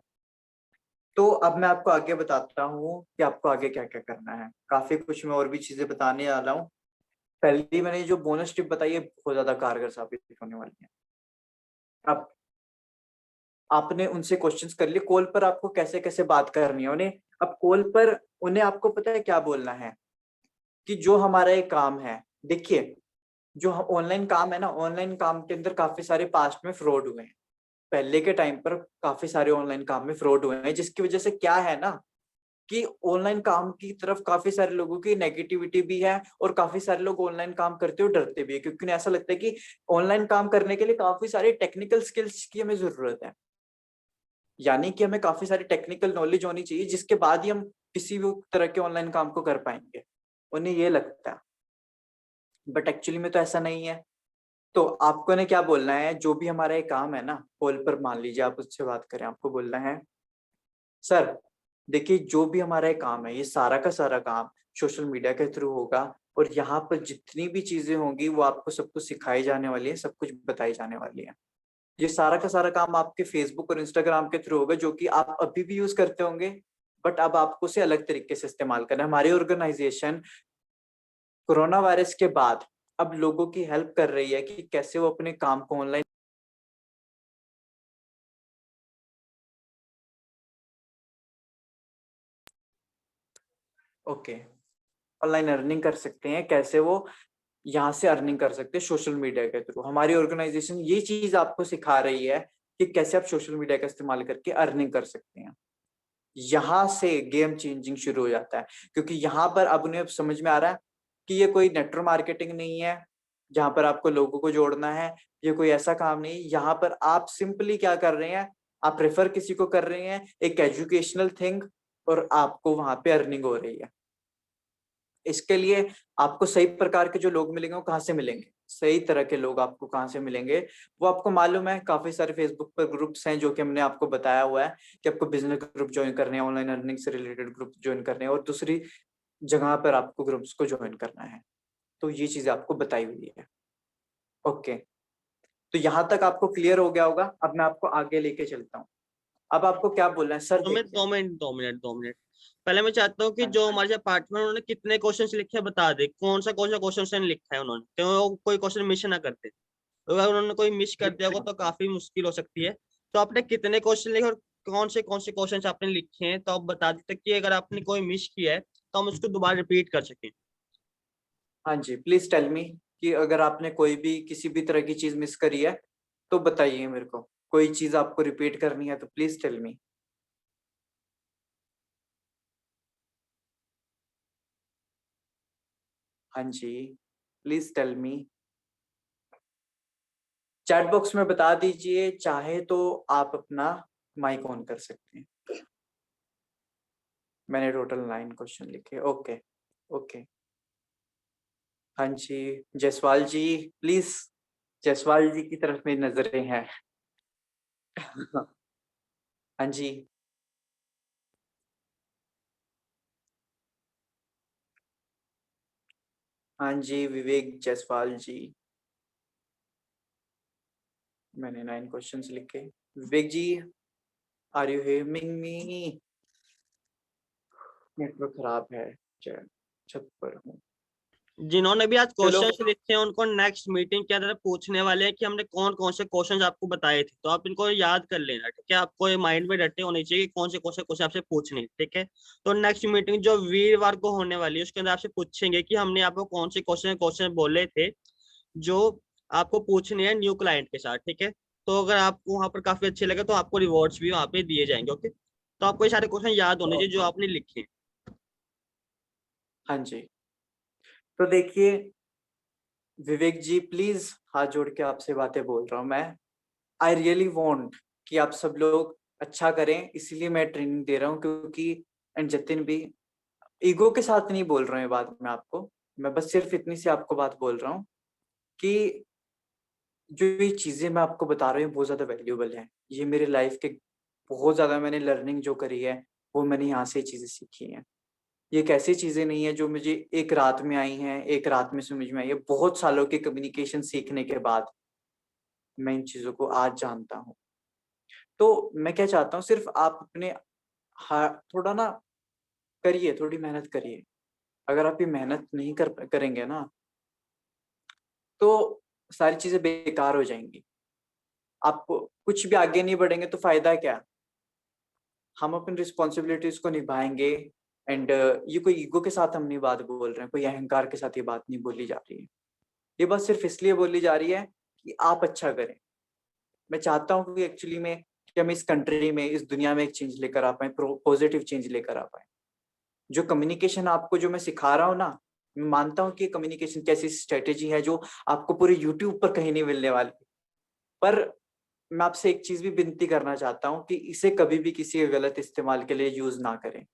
तो अब मैं आपको आगे बताता हूँ कि आपको आगे क्या क्या करना है। काफी कुछ मैं और भी चीजें बताने वाला हूँ। पहली मैंने जो बोनस टिप बताई है बहुत ज्यादा कारगर साबित होने वाली है। अब आपने उनसे क्वेश्चंस कर लिए, कॉल पर आपको कैसे कैसे बात करनी है उन्हें। अब कॉल पर उन्हें आपको पता है क्या बोलना है कि जो हमारा ये काम है, देखिए जो ऑनलाइन काम है ना, ऑनलाइन काम के अंदर काफी सारे पास्ट में फ्रॉड हुए हैं। पहले के टाइम पर काफी सारे ऑनलाइन काम में फ्रॉड हुए हैं, जिसकी वजह से क्या है ना कि ऑनलाइन काम की तरफ काफी सारे लोगों की नेगेटिविटी भी है, और काफी सारे लोग ऑनलाइन काम करते हुए डरते भी है, क्योंकि उन्हें ऐसा लगता है कि ऑनलाइन काम करने के लिए काफी सारी टेक्निकल स्किल्स की हमें जरूरत है। यानी कि हमें काफी सारी टेक्निकल नॉलेज होनी चाहिए, जिसके बाद ही हम किसी भी तरह के ऑनलाइन काम को कर पाएंगे, उन्हें ये लगता है। बट एक्चुअली में तो ऐसा नहीं है। तो आपको ने क्या बोलना है, जो भी हमारा ये काम है ना, कॉल पर मान लीजिए आप उससे बात करें, आपको बोलना है सर देखिए जो भी हमारा ये काम है, ये सारा का सारा काम सोशल मीडिया के थ्रू होगा, और यहाँ पर जितनी भी चीजें होंगी वो आपको सब कुछ सिखाई जाने वाली है, सब कुछ बताई जाने वाली है। ये सारा का सारा काम आपके फेसबुक और इंस्टाग्राम के थ्रू होगा, जो कि आप अभी भी यूज करते होंगे, बट अब आपको उसे अलग तरीके से इस्तेमाल करना है। हमारी ऑर्गेनाइजेशन कोरोना वायरस के बाद अब लोगों की हेल्प कर रही है कि कैसे वो अपने काम को ऑनलाइन, ओके, ऑनलाइन अर्निंग कर सकते हैं, कैसे वो यहाँ से अर्निंग कर सकते हैं सोशल मीडिया के थ्रू। हमारी ऑर्गेनाइजेशन ये चीज आपको सिखा रही है कि कैसे आप सोशल मीडिया का इस्तेमाल करके अर्निंग कर सकते हैं। यहाँ से गेम चेंजिंग शुरू हो जाता है, क्योंकि यहाँ पर अब उन्हें समझ में आ रहा है कि ये कोई नेटवर्क मार्केटिंग नहीं है जहां पर आपको लोगों को जोड़ना है, ये कोई ऐसा काम नहीं, यहाँ पर आप सिंपली क्या कर रहे हैं, आप रेफर किसी को कर रहे हैं, एक एजुकेशनल थिंग, और आपको वहां पे अर्निंग हो रही है। इसके लिए आपको सही प्रकार के जो लोग मिलेंगे वो कहाँ से मिलेंगे, सही तरह के लोग आपको कहाँ से मिलेंगे, वो आपको मालूम है। काफी सारे फेसबुक पर ग्रुप्स हैं जो कि हमने आपको बताया हुआ है कि आपको बिजनेस ग्रुप ज्वाइन करने हैं, ऑनलाइन अर्निंग से रिलेटेड ग्रुप ज्वाइन करने हैं, और दूसरी जगह पर आपको ग्रुप्स को ज्वाइन करना है। तो ये चीजें आपको बताई हुई है। ओके, तो यहाँ तक आपको क्लियर हो गया होगा। अब मैं आपको आगे लेके चलता हूँ। अब आपको क्या बोलना है सर? 2 मिनट, देखिए, 2 मिनट। पहले मैं चाहता हूँ कि हाँ जो जी, हमारे पार्टनर उन्होंने कितने क्वेश्चंस लिखे हैं बता दे, कौन सा क्वेश्चन लिखा है उन्होंने, तो वो कोई क्वेश्चन मिस ना करते। तो अगर उन्होंने कोई मिस कर दिया होगा तो काफी मुश्किल हो सकती है। तो आपने कितने क्वेश्चन लिखे और कौन से क्वेश्चन आपने लिखे हैं, तो आप बता देते कि अगर आपने कोई मिस किया है तो हम उसको दोबारा रिपीट कर सकें। हाँ जी, प्लीज टेल मी कि अगर आपने कोई भी किसी भी तरह की चीज मिस करी है तो बताइए मेरे को। कोई चीज आपको रिपीट करनी है तो प्लीज टेल मी। हाँ जी, please tell me. Chat box में बता दीजिए, चाहे तो आप अपना माइक ऑन कर सकते हैं। मैंने टोटल 9 क्वेश्चन लिखे। Okay, okay. हाँ जी, जसवाल जी, प्लीज। जसवाल जी की तरफ मेरी नजरें हैं। हाँ जी, हाँ जी, विवेक जायसवाल जी। मैंने 9 क्वेश्चंस लिखे। Vivek ji, are you hearing me? Network खराब है, छत पर हूँ। जिन्होंने भी आज चलो, क्वेश्चंस लिखे हैं उनको नेक्स्ट मीटिंग के अंदर पूछने वाले हैं कि हमने कौन से क्वेश्चंस आपको बताए थे, तो आप इनको याद कर लेना, ठीक है। आपको ये माइंड में रटे होने चाहिए कि कौन से क्वेश्चन आपसे पूछने हैं, ठीक है। तो नेक्स्ट मीटिंग जो वीरवार को होने वाली है उसके अंदर आपसे पूछेंगे कि हमने आपको कौन से क्वेश्चन बोले थे जो आपको पूछने हैं न्यू क्लाइंट के साथ, ठीक है। तो अगर आपको वहां पर काफी अच्छे लगे तो आपको रिवॉर्ड्स भी वहां पे दिए जाएंगे, ओके। तो आपको ये सारे क्वेश्चन याद होने चाहिए जो आपने लिखे हैं। हाँ जी, तो देखिए विवेक जी, प्लीज हाथ जोड़ के आपसे बातें बोल रहा हूँ मैं। आई रियली वॉन्ट कि आप सब लोग अच्छा करें, इसीलिए मैं ट्रेनिंग दे रहा हूँ, क्योंकि एंड जतिन भी, ईगो के साथ नहीं बोल रहा हूँ ये बात मैं आपको। मैं बस सिर्फ इतनी सी आपको बात बोल रहा हूँ कि जो ये चीजें मैं आपको बता रहा हूँ बहुत ज्यादा वैल्यूएबल है। ये मेरे लाइफ के बहुत ज्यादा मैंने लर्निंग जो करी है वो मैंने यहाँ से चीजें सीखी हैं। ये एक ऐसी चीजें नहीं है जो मुझे एक रात में आई हैं, एक रात में समझ में आई है। बहुत सालों के कम्युनिकेशन सीखने के बाद मैं इन चीजों को आज जानता हूँ। तो मैं क्या चाहता हूँ, सिर्फ आप अपने थोड़ा ना करिए, थोड़ी मेहनत करिए। अगर आप ये मेहनत नहीं करेंगे ना तो सारी चीजें बेकार हो जाएंगी। आप कुछ भी आगे नहीं बढ़ेंगे तो फायदा क्या? हम अपनी रिस्पॉन्सिबिलिटीज को निभाएंगे। एंड ये कोई ईगो के साथ हम नहीं बात बोल रहे हैं, कोई अहंकार के साथ ये बात नहीं बोली जा रही है। ये बात सिर्फ इसलिए बोली जा रही है कि आप अच्छा करें। मैं चाहता हूँ कि एक्चुअली में कि हम इस कंट्री में, इस दुनिया में एक चेंज लेकर आ पाए, पॉजिटिव चेंज लेकर आ पाए। जो कम्युनिकेशन आपको जो मैं सिखा रहा हूँ ना, मैं मानता हूँ कि कम्युनिकेशन कैसी स्ट्रेटेजी है जो आपको पूरे यूट्यूब पर कहीं नहीं मिलने वाली। पर मैं आपसे एक चीज भी विनती करना चाहता हूँ कि इसे कभी भी किसी के गलत इस्तेमाल के लिए यूज ना करें,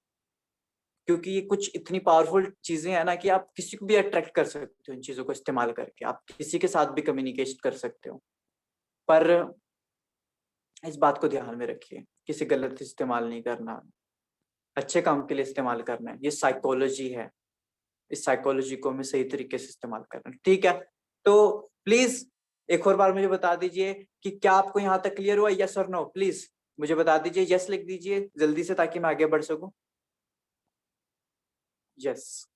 क्योंकि ये कुछ इतनी पावरफुल चीजें हैं ना कि आप किसी को भी अट्रैक्ट कर सकते हो। इन चीजों को इस्तेमाल करके आप किसी के साथ भी कम्युनिकेशन कर सकते हो। पर इस बात को ध्यान में रखिए, किसी गलत इस्तेमाल नहीं करना, अच्छे काम के लिए इस्तेमाल करना है। ये साइकोलॉजी है, इस साइकोलॉजी को हमें सही तरीके से इस्तेमाल करना है, ठीक है। तो प्लीज एक और बार मुझे बता दीजिए कि क्या आपको यहाँ तक क्लियर हुआ, यस और नो? प्लीज मुझे बता दीजिए, यस लिख दीजिए जल्दी से ताकि मैं आगे बढ़ सकूं। यस,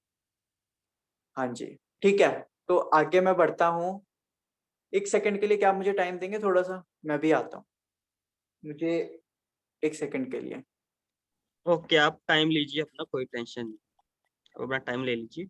हाँ जी, ठीक है। तो आगे मैं बढ़ता हूँ। एक सेकंड के लिए क्या आप मुझे टाइम देंगे थोड़ा सा? मैं भी आता हूँ, मुझे एक सेकंड के लिए। ओके, आप टाइम लीजिए अपना, कोई टेंशन नहीं, आप अपना टाइम ले लीजिए।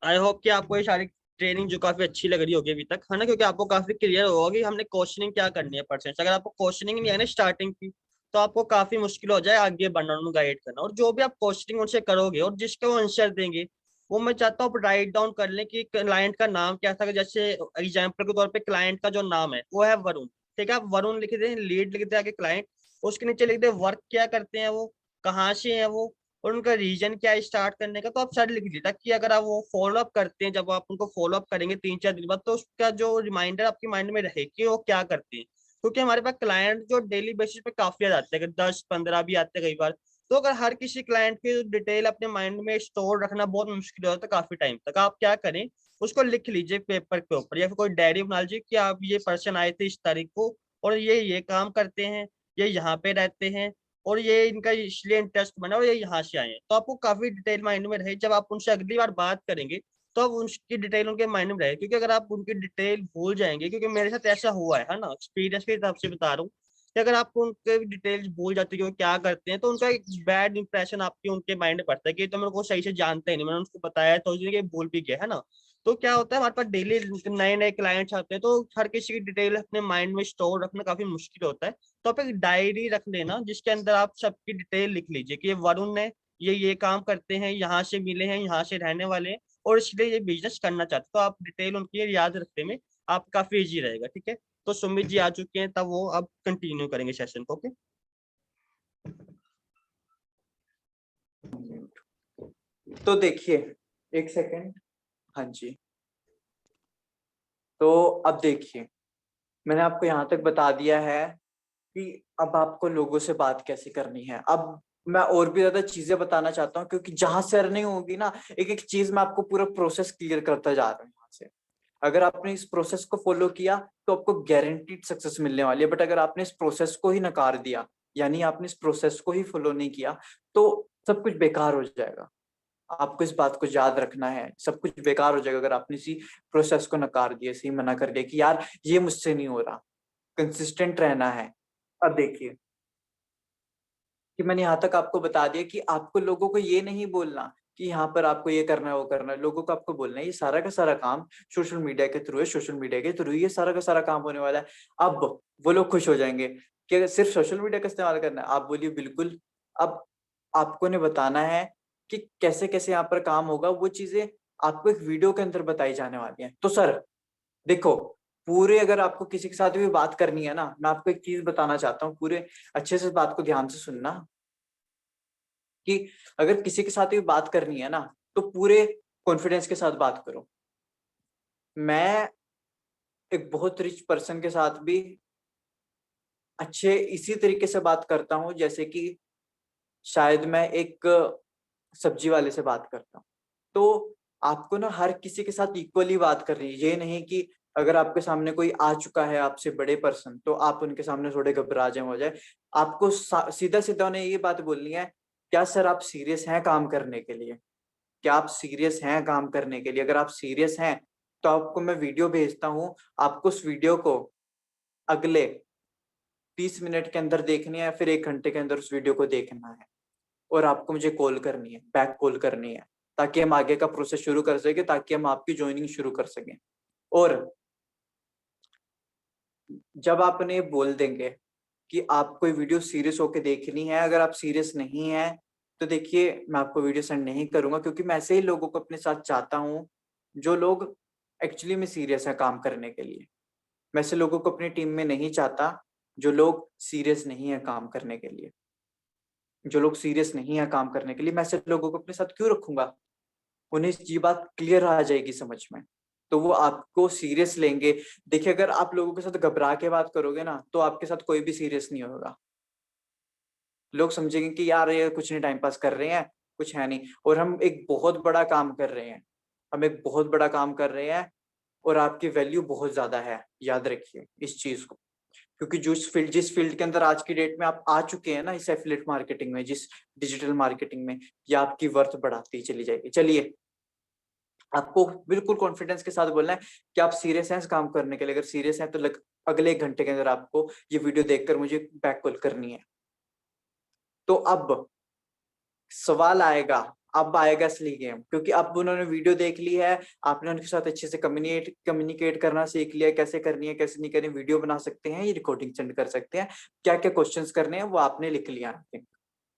आई होप कि आपको ये सारी ट्रेनिंग जो काफी अच्छी लग रही होगी अभी तक, है ना, क्योंकि आपको काफी क्लियर होगा कि हमने क्वेश्चनिंग क्या करनी है पर्सन। अगर आपको क्वेश्चनिंग नहीं है ना स्टार्टिंग की, तो आपको काफी मुश्किल हो जाए आगे बढ़ना, उनको गाइड करना। और जो भी आप क्वेश्चनिंग उनसे करोगे और जिसके वो आंसर देंगे, वो मैं चाहता हूँ आप राइट डाउन कर लें कि क्लाइंट का नाम क्या था। जैसे एग्जाम्पल के तौर पे क्लाइंट का जो नाम है वो है वरुण, ठीक है, आप वरुण लिख दें, लीड लिख दें आगे क्लाइंट, उसके नीचे लिख दें वर्क क्या करते हैं वो, कहाँ से है वो, और उनका रीजन क्या है स्टार्ट करने का। तो आप सारे लिख दीजिए, ताकि अगर आप वो फॉलो अप करते हैं, जब आप उनको फॉलो अप करेंगे 3-4 दिन बाद, तो उसका जो रिमाइंडर आपके माइंड में रहे कि वो क्या करते हैं। क्योंकि हमारे पास क्लाइंट जो डेली बेसिस पे काफी ज्यादा आते हैं, 10-15 भी आते हैं कई बार। तो अगर हर किसी क्लाइंट की डिटेल अपने माइंड में स्टोर रखना बहुत मुश्किल होता है काफी टाइम तक, आप क्या करें, उसको लिख लीजिए पेपर के ऊपर, या फिर कोई डायरी बना लीजिए कि आप ये पर्सन आए थे इस तारीख को, और ये काम करते हैं, ये यहाँ पे रहते हैं, और ये इनका इसलिए इंटरेस्ट बना और ये यहाँ से आए हैं। तो आपको काफी डिटेल माइंड में रहे, जब आप उनसे अगली बार बात करेंगे तो अब उनकी डिटेल उनके माइंड में रहे। क्योंकि अगर आप उनकी डिटेल भूल जाएंगे, क्योंकि मेरे साथ ऐसा हुआ है ना, एक्सपीरियंस के हिसाब से बता रहा हूँ, कि अगर आप उनके डिटेल्स भूल जाते हैं कि वो क्या करते हैं, तो उनका एक बैड इंप्रेशन आपके उनके माइंड में पड़ता है कि तो मेरे को सही से जानते ही नहीं, मैंने उनको बताया तो इसलिए भूल भी गया, है ना। तो क्या होता है, हमारे पास डेली नए नए क्लाइंट्स आते हैं, तो हर किसी की डिटेल अपने माइंड में स्टोर रखना काफी मुश्किल होता है। तो आप एक डायरी रख लेना, जिसके अंदर आप सबकी डिटेल लिख लीजिए कि ये वरुण ने ये काम करते हैं, यहाँ से मिले हैं, यहाँ से रहने वाले हैं, और इसलिए ये बिजनेस करना चाहते हैं। तो आप डिटेल उनकी याद रखने में आप काफी इजी रहेगा, ठीक है। तो सुमित जी आ चुके हैं, तब वो अब कंटिन्यू करेंगे सेशन को, ओके। तो देखिए, एक सेकंड। हाँ जी। तो अब देखिए, मैंने आपको यहाँ तक बता दिया है कि अब आपको लोगों से बात कैसे करनी है। अब मैं और भी ज्यादा चीजें बताना चाहता हूँ, क्योंकि जहां से अर्निंग होगी ना, एक एक चीज मैं आपको पूरा प्रोसेस क्लियर करता जा रहा हूँ यहाँ से। अगर आपने इस प्रोसेस को फॉलो किया तो आपको गारंटीड सक्सेस मिलने वाली है। बट अगर आपने इस प्रोसेस को ही नकार दिया, यानी आपने इस प्रोसेस को ही फॉलो नहीं किया, तो सब कुछ बेकार हो जाएगा। आपको इस बात को याद रखना है, सब कुछ बेकार हो जाएगा अगर आपने इसी प्रोसेस को नकार दिया, इसी मना कर दिया कि यार ये मुझसे नहीं हो रहा। कंसिस्टेंट रहना है। अब देखिए कि मैंने यहाँ तक आपको बता दिया कि आपको लोगों को ये नहीं बोलना कि यहाँ पर आपको ये करना है वो करना है। लोगों को आपको बोलना है ये सारा का सारा काम सोशल मीडिया के थ्रू है, सोशल मीडिया के थ्रू ये सारा का सारा काम होने वाला है। अब वो लोग खुश हो जाएंगे कि सिर्फ सोशल मीडिया का इस्तेमाल करना है। आप बोलिए बिल्कुल। अब आपको ने बताना है कि कैसे कैसे यहाँ पर काम होगा, वो चीजें आपको एक वीडियो के अंदर बताई जाने वाली है। तो सर देखो, पूरे अगर आपको किसी के साथ भी बात करनी है ना, मैं आपको एक चीज बताना चाहता हूँ, पूरे अच्छे से बात को ध्यान से सुनना, कि अगर किसी के साथ भी बात करनी है ना, तो पूरे कॉन्फिडेंस के साथ बात करो। मैं एक बहुत रिच पर्सन के साथ भी अच्छे इसी तरीके से बात करता हूँ, जैसे कि शायद मैं एक सब्जी वाले से बात करता हूँ। तो आपको ना हर किसी के साथ इक्वली बात करनी है। ये नहीं कि अगर आपके सामने कोई आ चुका है आपसे बड़े पर्सन, तो आप उनके सामने थोड़े घबरा जाए हो जाए। आपको सीधा सीधा उन्हें ये बात बोलनी है, क्या सर आप सीरियस हैं काम करने के लिए? क्या आप सीरियस हैं काम करने के लिए? अगर आप सीरियस हैं तो आपको मैं वीडियो भेजता हूँ, आपको उस वीडियो को अगले 30 मिनट के अंदर देखनी है, फिर 1 घंटे के अंदर उस वीडियो को देखना है, और आपको मुझे कॉल करनी है, बैक कॉल करनी है, ताकि हम आगे का प्रोसेस शुरू कर सके, ताकि हम आपकी ज्वाइनिंग शुरू कर सकें। और जब आप उन्हें बोल देंगे कि आप कोई वीडियो सीरियस होके देखनी है, अगर आप सीरियस नहीं है तो देखिए मैं आपको वीडियो सेंड नहीं करूंगा, क्योंकि मैं ऐसे ही लोगों को अपने साथ चाहता हूँ जो लोग एक्चुअली में सीरियस है काम करने के लिए। मैं ऐसे लोगों को अपनी टीम में नहीं चाहता जो लोग सीरियस नहीं है काम करने के लिए। जो लोग सीरियस नहीं है काम करने के लिए, मैं ऐसे लोगों को अपने साथ क्यों रखूंगा? उन्हें ये बात क्लियर आ जाएगी समझ में, तो वो आपको सीरियस लेंगे। देखिए, अगर आप लोगों के साथ घबरा के बात करोगे ना, तो आपके साथ कोई भी सीरियस नहीं होगा। लोग समझेंगे कि यार ये कुछ नहीं, टाइम पास कर रहे हैं, कुछ है नहीं। और हम एक बहुत बड़ा काम कर रहे हैं, हम एक बहुत बड़ा काम कर रहे हैं, और आपकी वैल्यू बहुत ज्यादा है, याद रखिए इस चीज को। क्योंकि जिस फील्ड के अंदर आज की डेट में आप आ चुके हैं ना, इस एफिलिएट मार्केटिंग में, जिस डिजिटल मार्केटिंग में, ये आपकी वर्थ बढ़ाती चली जाएगी। चलिए, आपको बिल्कुल कॉन्फिडेंस के साथ बोलना है कि आप सीरियस हैं इस काम करने के लिए। अगर सीरियस हैं तो अगले 1 घंटे के अंदर आपको ये वीडियो देखकर मुझे बैक कॉल करनी है। तो अब सवाल आएगा, अब आएगा असली गेम, क्योंकि अब उन्होंने वीडियो देख ली है, आपने उनके साथ अच्छे से कम्युनिकेट करना सीख लिया, कैसे करनी है कैसे नहीं करनी, वीडियो बना सकते हैं, ये रिकॉर्डिंग सेंड कर सकते हैं, क्या क्या क्वेश्चंस करने हैं वो आपने लिख लिया,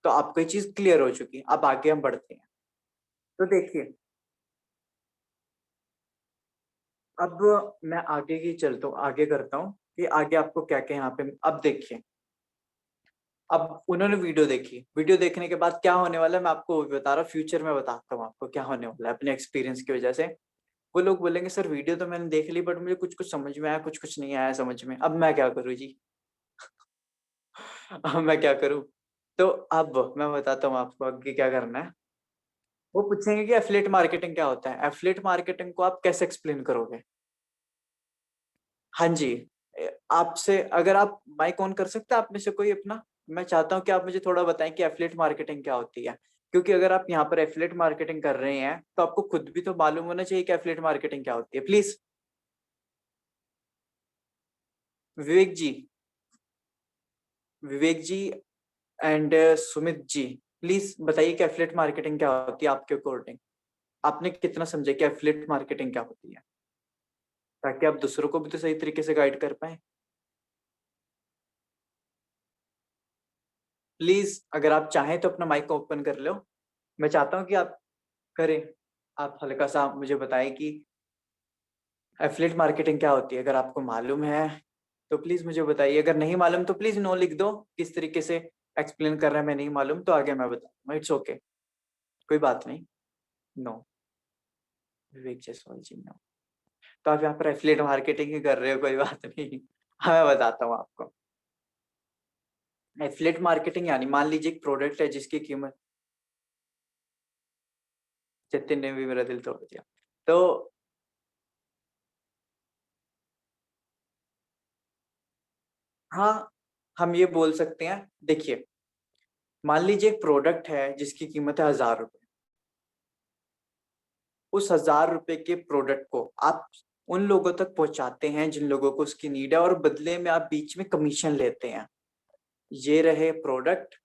तो आपको ये चीज क्लियर हो चुकी है। अब आगे हम बढ़ते हैं। तो देखिए, अब मैं आगे की चलता हूँ, आगे करता हूँ कि आगे आपको क्या क्या यहाँ पे। अब देखिए, अब उन्होंने वीडियो देखी, वीडियो देखने के बाद क्या होने वाला है मैं आपको बता रहा हूँ, फ्यूचर में बताता हूँ आपको क्या होने वाला है अपने एक्सपीरियंस की वजह से। वो लोग बोलेंगे सर वीडियो तो मैंने देख ली, बट मुझे कुछ कुछ समझ में आया, कुछ कुछ नहीं आया समझ में, अब मैं क्या करूँ जी। अब मैं क्या करूँ। तो अब मैं बताता हूँ आपको आगे क्या करना है। वो पूछेंगे कि एफिलिएट मार्केटिंग क्या होता है, एफिलिएट मार्केटिंग को आप कैसे एक्सप्लेन करोगे। हाँ जी, आपसे अगर आप माइक ऑन कर सकते हैं आप में से कोई अपना, मैं चाहता हूँ कि आप मुझे थोड़ा बताएं कि एफिलिएट मार्केटिंग क्या होती है, क्योंकि अगर आप यहाँ पर एफिलिएट मार्केटिंग कर रहे हैं तो आपको खुद भी तो मालूम होना चाहिए कि एफिलिएट मार्केटिंग क्या होती है। Please Vivek ji, Vivek ji and Sumit ji, please बताइए कि एफिलिएट मार्केटिंग क्या होती है आपके अकॉर्डिंग, आपने कितना समझे कि एफिलिएट मार्केटिंग क्या होती है, ताकि आप दूसरों को भी तो सही तरीके से गाइड कर पाए। प्लीज अगर आप चाहें तो अपना माइक ओपन कर लो, मैं चाहता हूँ कि आप करें, आप हल्का सा मुझे बताएं कि एफिलिएट मार्केटिंग क्या होती है, अगर आपको मालूम है तो प्लीज मुझे बताइए, अगर नहीं मालूम तो प्लीज नो लिख दो, किस तरीके से एक्सप्लेन कर रहा है मैं नहीं मालूम तो आगे मैं बताऊंगा, इट्स ओके, कोई बात नहीं। नो, विवेक जायसवाल जी नो, तो आप यहाँ पर एफिलिएट मार्केटिंग ही कर रहे हो, कोई बात नहीं। हाँ मैं बताता हूँ आपको। एफिलिएट मार्केटिंग यानी मान लीजिए एक प्रोडक्ट है जिसकी कीमत, जतिन ने भी मेरा दिल तोड़ दिया। तो हाँ, हम ये बोल सकते हैं, देखिए मान लीजिए एक प्रोडक्ट है जिसकी कीमत है 1000 रुपए, उस 1000 रुपए के प्रोडक्ट को आप उन लोगों तक पहुंचाते हैं जिन लोगों को उसकी नीड है, और बदले में आप बीच में कमीशन लेते हैं। ये रहे प्रोडक्ट,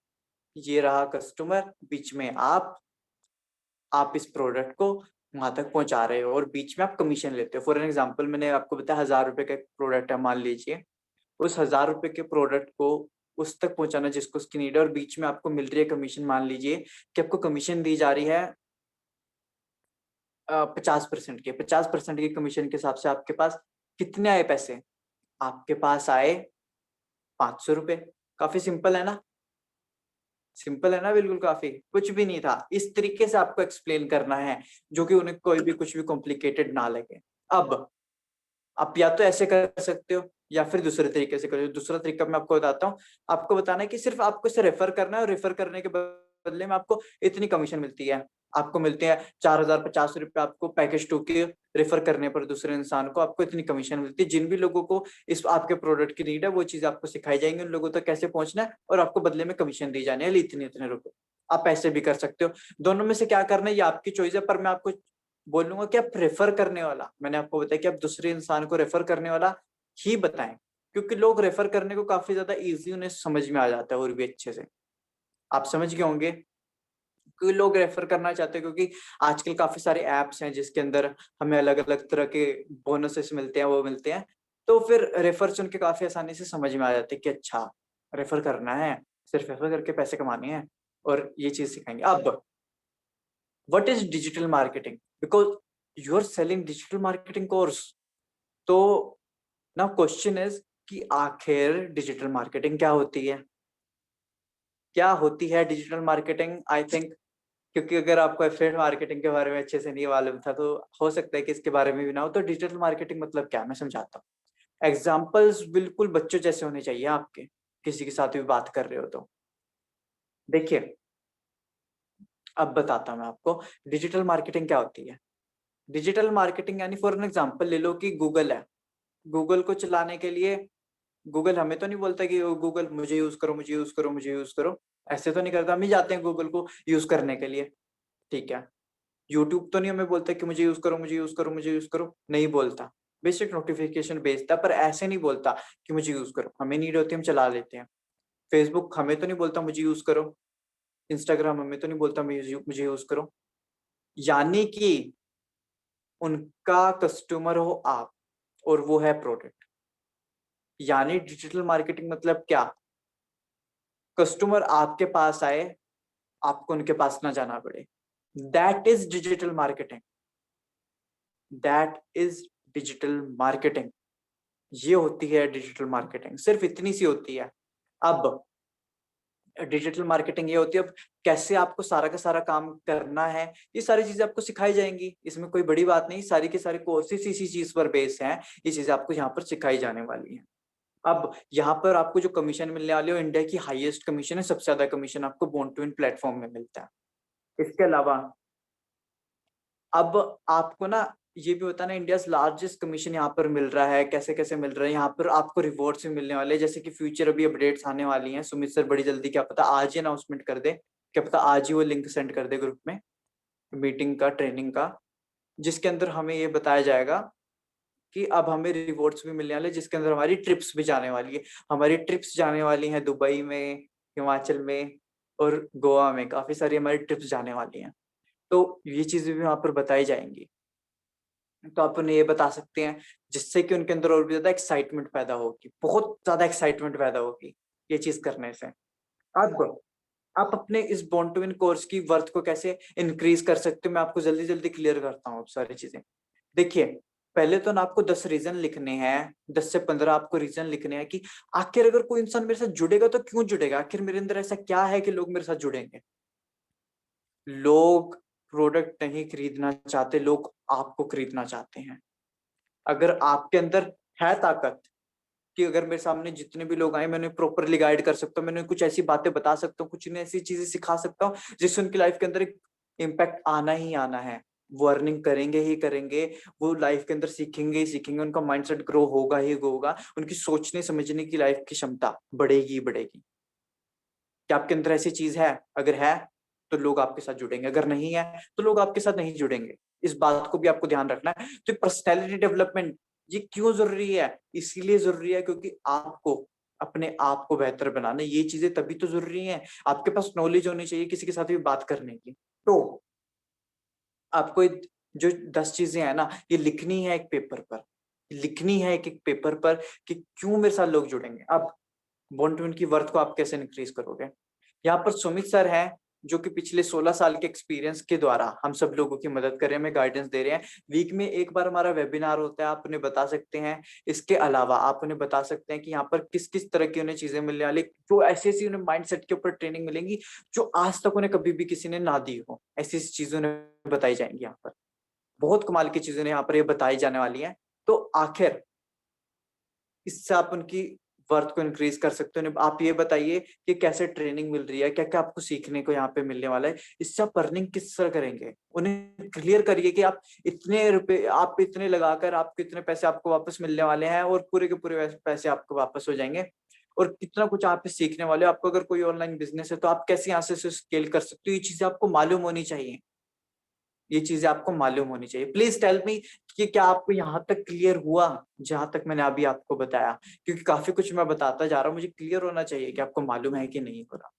ये रहा कस्टमर, बीच में आप इस प्रोडक्ट को वहां तक पहुंचा रहे हो और बीच में आप कमीशन लेते हो। फॉर एन एग्जाम्पल मैंने आपको बताया 1000 रुपए का एक प्रोडक्ट है मान लीजिए, उस 1000 रुपए के प्रोडक्ट को उस तक पहुंचाना जिसको उसकी नीड है, और बीच में आपको मिल रही है कमीशन, मान लीजिए कि आपको कमीशन दी जा रही है 50% के, 50% की कमीशन के हिसाब से आपके पास कितने आए पैसे, आपके पास आए 500 रुपए। काफी सिंपल है ना, सिंपल है ना, बिल्कुल काफी कुछ भी नहीं था, इस तरीके से आपको एक्सप्लेन करना है जो कि उन्हें कोई भी कुछ भी कॉम्प्लिकेटेड ना लगे। अब आप या तो ऐसे कर सकते हो या फिर दूसरे तरीके से करो, दूसरा तरीका मैं आपको बताता हूँ। आपको बताना है कि सिर्फ आपको इसे रेफर करना है, और रेफर करने के बदले में आपको इतनी कमीशन मिलती है, आपको मिलते हैं 4050 रुपए, आपको पैकेज 2 के रेफर करने पर दूसरे इंसान को आपको इतनी कमीशन मिलती है। जिन भी लोगों को इस आपके प्रोडक्ट की नीड है वो चीज आपको सिखाई जाएंगी, उन लोगों तक कैसे पहुंचना है, और आपको बदले में कमीशन दी जानी है इतने इतने रुपए। आप ऐसे भी कर सकते हो, दोनों में से क्या करना है ये आपकी चॉइस है, पर मैं आपको बोलूंगा कि आप रेफर करने वाला, मैंने आपको बताया कि आप दूसरे इंसान को रेफर करने वाला ही बताएं, क्योंकि लोग रेफर करने को काफी ज्यादा इजी उन्हें समझ में आ जाता है और भी अच्छे से, आप समझ गए होंगे, क्योंकि लोग रेफर करना चाहते हैं, क्योंकि आजकल काफी सारे एप्स हैं जिसके अंदर हमें अलग अलग तरह के बोनसेस मिलते हैं, वो मिलते हैं, तो फिर रेफर सुन के काफी आसानी से समझ में आ जाते हैं कि अच्छा रेफर करना है, सिर्फ रेफर करके पैसे कमाने हैं, और ये चीज सिखाएंगे। अब what is digital marketing, because you are selling digital marketing course, तो नाउ क्वेश्चन इज कि आखिर डिजिटल मार्केटिंग क्या होती है, क्या होती है डिजिटल मार्केटिंग। आई थिंक, क्योंकि अगर आपको एफिलिएट मार्केटिंग के बारे में अच्छे से नहीं मालूम था तो हो सकता है कि इसके बारे में भी ना हो, तो डिजिटल मार्केटिंग मतलब क्या है मैं समझाता हूँ। एग्जाम्पल्स बिल्कुल बच्चों जैसे होने चाहिए आपके, किसी के साथ भी बात कर रहे हो तो देखिए, अब बताता हूँ मैं आपको डिजिटल मार्केटिंग क्या होती है। डिजिटल मार्केटिंग यानी फॉर एन एग्जाम्पल ले लो कि गूगल है, गूगल को चलाने के लिए गूगल हमें तो नहीं बोलता कि गूगल मुझे यूज करो मुझे यूज करो मुझे यूज करो, ऐसे तो नहीं करता, हम ही जाते हैं गूगल को यूज करने के लिए, ठीक है। यूट्यूब तो नहीं हमें बोलता कि मुझे यूज करो मुझे यूज करो मुझे यूज करो, नहीं बोलता, बेसिक नोटिफिकेशन भेजता पर ऐसे नहीं बोलता कि मुझे यूज करो, हमें नीड होती है हम चला लेते हैं। फेसबुक हमें तो नहीं बोलता मुझे यूज करो, इंस्टाग्राम हमें तो नहीं बोलता मुझे यूज करो, यानी कि उनका कस्टमर हो आप और वो है प्रोडक्ट। यानी डिजिटल मार्केटिंग मतलब क्या? कस्टमर आपके पास आए, आपको उनके पास ना जाना पड़े। That is digital marketing, that is digital marketing. ये होती है डिजिटल मार्केटिंग, सिर्फ इतनी सी होती है। अब डिजिटल मार्केटिंग ये होती है, अब कैसे आपको सारा का सारा काम करना है, ये सारी चीजें आपको सिखाई जाएंगी। इसमें कोई बड़ी बात नहीं, सारी के सारे कोर्सेस इसी चीज पर बेस हैं, ये चीजें आपको यहाँ पर सिखाई जाने वाली हैं। अब यहाँ पर आपको जो कमीशन मिलने वाली है, इंडिया की हाईएस्ट कमीशन है, सबसे ज्यादा कमीशन आपको बॉन्ड टू विन प्लेटफॉर्म में मिलता है। इसके अलावा अब आपको ना ये भी होता है ना, इंडिया लार्जेस्ट कमीशन यहाँ पर मिल रहा है। कैसे कैसे मिल रहा है, यहाँ पर आपको रिवॉर्ड्स भी मिलने वाले हैं, जैसे कि फ्यूचर अभी अपडेट्स आने वाली हैं। सुमित सर बड़ी जल्दी, क्या पता आज ही अनाउंसमेंट कर दे, क्या पता आज ही वो लिंक सेंड कर दे ग्रुप में, मीटिंग का, ट्रेनिंग का, जिसके अंदर हमें ये बताया जाएगा कि अब हमें रिवॉर्ड्स भी मिलने वाले, जिसके अंदर हमारी ट्रिप्स भी जाने वाली है। हमारी ट्रिप्स जाने वाली हैं दुबई में, हिमाचल में और गोवा में, काफी सारी हमारी ट्रिप्स जाने वाली हैं। तो ये चीजें भी वहां पर बताई जाएंगी। तो आप उन्हें ये बता सकते हैं, जिससे कि उनके अंदर और भी ज्यादा एक्साइटमेंट पैदा होगी, बहुत ज्यादा एक्साइटमेंट पैदा होगी ये चीज करने से। अब आप अपने इस बॉन्ड टू विन कोर्स की वर्थ को कैसे इंक्रीज कर सकते हो, मैं आपको जल्दी जल्दी क्लियर करता हूँ सारी चीजें। देखिए, पहले तो ना आपको 10 रीजन लिखने हैं, 10 से 15 आपको रीजन लिखने हैं कि आखिर अगर कोई इंसान मेरे साथ जुड़ेगा तो क्यों जुड़ेगा, आखिर मेरे अंदर ऐसा क्या है कि लोग मेरे साथ जुड़ेंगे। लोग प्रोडक्ट नहीं खरीदना चाहते, लोग आपको खरीदना चाहते हैं। अगर आपके अंदर है ताकत कि अगर मेरे सामने जितने भी लोग आए, मैं उन्हें प्रॉपरली गाइड कर सकता हूँ, मैंने कुछ ऐसी बातें बता सकता हूँ, कुछ इन्हें ऐसी चीजें सिखा सकता हूँ जिससे उनकी लाइफ के अंदर एक इम्पैक्ट आना ही आना है। वो अर्निंग करेंगे ही करेंगे, वो लाइफ के अंदर सीखेंगे ही सीखेंगे, उनका माइंडसेट ग्रो होगा ही होगा, उनकी सोचने समझने की लाइफ की क्षमता बढ़ेगी ही बढ़ेगी। क्या आपके अंदर ऐसी चीज है? अगर है तो लोग आपके साथ जुड़ेंगे, अगर नहीं है तो लोग आपके साथ नहीं जुड़ेंगे। इस बात को भी आपको ध्यान रखना है। तो पर्सनैलिटी डेवलपमेंट ये क्यों जरूरी है? इसीलिए जरूरी है क्योंकि आपको अपने आप को बेहतर बनाना, ये चीजें तभी तो जरूरी हैं। आपके पास नॉलेज होनी चाहिए किसी के साथ भी बात करने की। तो आपको जो 10 चीजें हैं ना, ये लिखनी है एक पेपर पर, लिखनी है एक एक पेपर पर कि क्यों मेरे साथ लोग जुड़ेंगे। अब बॉन्ड टू विन की वर्थ को आप कैसे इंक्रीज करोगे? यहाँ पर सुमित सर हैं, जो कि पिछले 16 साल के एक्सपीरियंस के द्वारा हम सब लोगों की मदद कर रहे हैं, हमें गाइडेंस दे रहे हैं। वीक में एक बार हमारा वेबिनार होता है, आप उन्हें बता सकते हैं। इसके अलावा आप उन्हें बता सकते हैं कि यहाँ पर किस किस तरह की उन्हें चीजें मिलने वाली, जो ऐसी ऐसी उन्हें माइंडसेट के ऊपर ट्रेनिंग मिलेंगी जो आज तक उन्हें कभी भी किसी ने ना दी हो। ऐसी ऐसी चीजें उन्हें बताई जाएंगी यहाँ पर, बहुत कमाल की चीजें यहाँ पर ये बताई जाने वाली है। तो आखिर इससे आप उनकी वर्थ को इंक्रीज कर सकते हो। आप ये बताइए कि कैसे ट्रेनिंग मिल रही है, क्या क्या आपको सीखने को यहाँ पे मिलने वाला है, इससे आप अर्निंग किस तरह करेंगे। उन्हें क्लियर करिए कि आप इतने रुपए, आप इतने लगाकर आपको इतने पैसे आपको वापस मिलने वाले हैं और पूरे के पूरे पैसे आपको वापस हो जाएंगे, और कितना कुछ आप सीखने वाले हो। आपको अगर कोई ऑनलाइन बिजनेस है तो आप कैसे यहाँ से स्केल कर सकते हो, ये चीजें आपको मालूम होनी चाहिए। ये चीजें आपको मालूम होनी चाहिए। प्लीज टेल मी कि क्या आपको यहाँ तक क्लियर हुआ, जहां तक मैंने अभी आपको बताया? क्योंकि काफी कुछ मैं बताता जा रहा हूँ, मुझे क्लियर होना चाहिए कि आपको मालूम है कि नहीं हो रहा,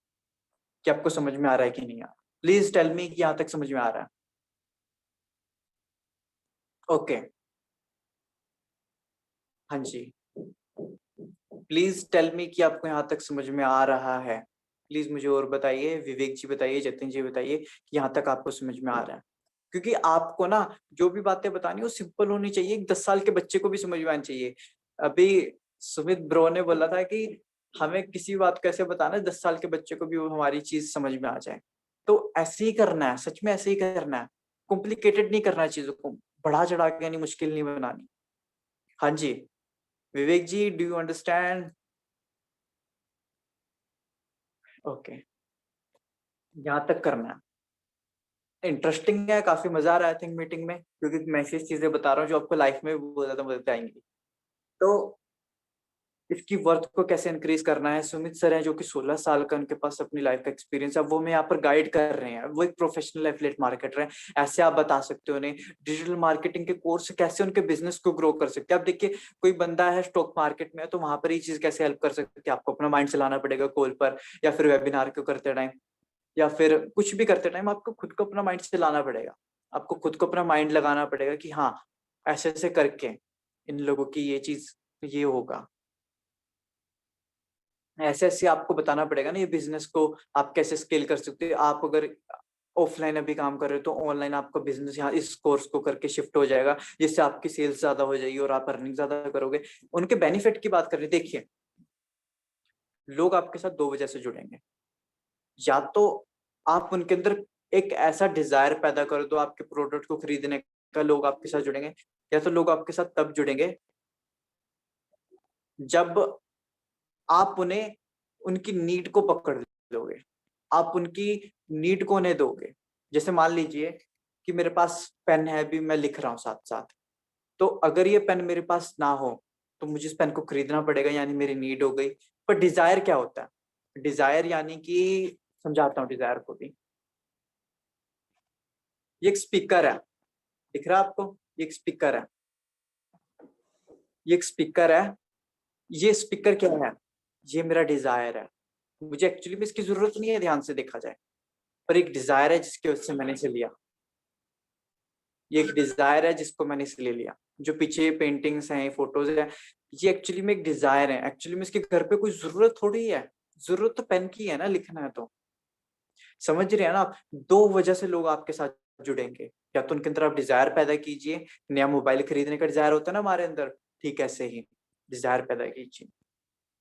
कि आपको समझ में आ रहा है कि नहीं आ रहा। प्लीज टेल मी कि यहाँ तक समझ में आ रहा है। ओके, हाँ जी, प्लीज टेल मी कि आपको यहाँ तक समझ में आ रहा है। प्लीज मुझे और बताइए, विवेक जी बताइए, जतिन जी बताइए कि यहाँ तक आपको समझ में आ रहा है। क्योंकि आपको ना जो भी बातें बतानी वो सिंपल होनी चाहिए, 10 साल के बच्चे को भी समझ में आनी चाहिए। अभी सुमित ब्रो ने बोला था कि हमें किसी बात को ऐसे बताना है 10 साल के बच्चे को भी वो हमारी चीज समझ में आ जाए। तो ऐसे ही करना है, सच में ऐसे ही करना है। कॉम्प्लिकेटेड नहीं करना है चीजों को, बढ़ा चढ़ा के नहीं, मुश्किल नहीं बनानी। हाँ जी, विवेक जी, डू यू अंडरस्टैंड? ओके, यहाँ तक करना है। इंटरेस्टिंग है, काफी मजा आ रहा है आई थिंक मीटिंग में, क्योंकि मैं ऐसी चीजें बता रहा हूँ जो आपको लाइफ में बहुत ज्यादा मदद आएंगी। तो इसकी वर्थ को कैसे इंक्रीज करना है, सुमित सर हैं जो कि 16 साल का उनके पास अपनी लाइफ का एक्सपीरियंस है, वो मैं यहाँ पर गाइड कर रहे हैं। वो एक प्रोफेशनल एफिलिएट मार्केटर हैं। ऐसे आप बता सकते हो उन्हें डिजिटल मार्केटिंग के कोर्स से कैसे उनके बिजनेस को ग्रो कर सकते हैं। अब देखिए, कोई बंदा है स्टॉक मार्केट में, तो वहां पर ये चीज कैसे हेल्प कर सकती है, आपको अपना माइंड चलाना पड़ेगा कॉल पर, या फिर वेबिनार को करते टाइम, या फिर कुछ भी करते टाइम आपको खुद को अपना माइंड चलाना पड़ेगा। आपको खुद को अपना माइंड लगाना पड़ेगा कि हाँ ऐसे ऐसे करके इन लोगों की ये चीज ये होगा, ऐसे ऐसे आपको बताना पड़ेगा ना ये बिजनेस को आप कैसे स्केल कर सकते हो। आप अगर ऑफलाइन अभी काम कर रहे हो तो ऑनलाइन आपका बिजनेस यहाँ इस कोर्स को करके शिफ्ट हो जाएगा, जिससे आपकी सेल्स ज्यादा हो जाएगी और आप अर्निंग ज्यादा करोगे। उनके बेनिफिट की बात करें, देखिए लोग आपके साथ दो वजह से जुड़ेंगे। या तो आप उनके अंदर एक ऐसा डिजायर पैदा कर दो आपके प्रोडक्ट को खरीदने का, लोग आपके साथ जुड़ेंगे। या तो लोग आपके साथ तब जुड़ेंगे जब आप उन्हें उनकी नीड को पकड़ लोगे, आप उनकी नीड को उन्हें दोगे। जैसे मान लीजिए कि मेरे पास पेन है, अभी मैं लिख रहा हूँ साथ साथ, तो अगर ये पेन मेरे पास ना हो तो मुझे इस पेन को खरीदना पड़ेगा, यानी मेरी नीड हो गई। पर डिजायर क्या होता है? डिजायर यानी कि समझाता हूँ डिजायर को भी। ये एक स्पीकर है, दिख रहा है आपको? ये एक स्पीकर है, ये एक स्पीकर है। ये स्पीकर क्या है? ये मेरा डिजायर है। मुझे एक्चुअली में इसकी जरूरत नहीं है ध्यान से देखा जाए, पर एक डिजायर है जिसकी वजह से मैंने इसे लिया। ये एक डिजायर है जिसको मैंने इसलिए लिया। जो पीछे पेंटिंग्स हैं, फोटोज हैं, ये एक्चुअली में एक डिजायर है। एक्चुअली में इसके घर पे कोई जरूरत थोड़ी है, जरूरत तो पेन की है ना, लिखना है तो। समझ रहे हैं ना आप? दो वजह से लोग आपके साथ जुड़ेंगे। या तो उनके अंदर आप डिजायर पैदा कीजिए, नया मोबाइल खरीदने का डिजायर होता है ना हमारे अंदर, ठीक ऐसे ही डिजायर पैदा कीजिए,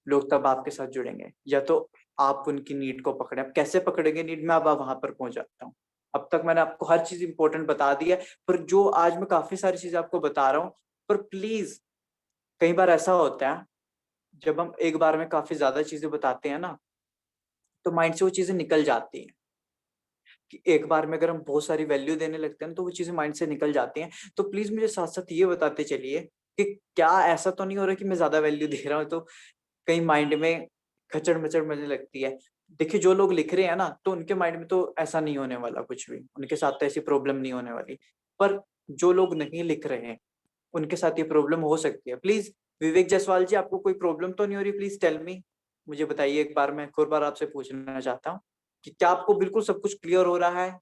लोग तब आपके साथ जुड़ेंगे। या तो आप उनकी नीड को पकड़े। आप कैसे पकड़ेंगे नीड में, अब आप वहां पर पहुंच जाता हूँ। अब तक मैंने आपको हर चीज इंपॉर्टेंट बता दी है, पर जो आज मैं काफी सारी चीजें आपको बता रहा हूँ, पर प्लीज कई बार ऐसा होता है जब हम एक बार में काफी ज्यादा चीजें बताते हैं ना, तो माइंड से वो चीजें निकल जाती हैं। कि एक बार में अगर हम बहुत सारी वैल्यू देने लगते हैं तो वो चीजें माइंड से निकल जाती हैं। तो प्लीज मुझे साथ साथ ये बताते चलिए कि क्या ऐसा तो नहीं हो रहा कि मैं ज्यादा वैल्यू दे रहा हूँ तो कहीं माइंड में खचड़ मचड़ मचने लगती है। देखिए जो लोग लिख रहे हैं ना, तो उनके माइंड में तो ऐसा नहीं होने वाला कुछ भी, उनके साथ तो ऐसी प्रॉब्लम नहीं होने वाली। पर जो लोग नहीं लिख रहे हैं उनके साथ ये प्रॉब्लम हो सकती है। प्लीज विवेक जायसवाल जी, आपको कोई प्रॉब्लम तो नहीं हो रही? प्लीज टेल मी, मुझे बताइए। एक बार मैं एक और बार आपसे पूछना चाहता हूँ कि क्या आपको बिल्कुल सब कुछ क्लियर हो रहा है?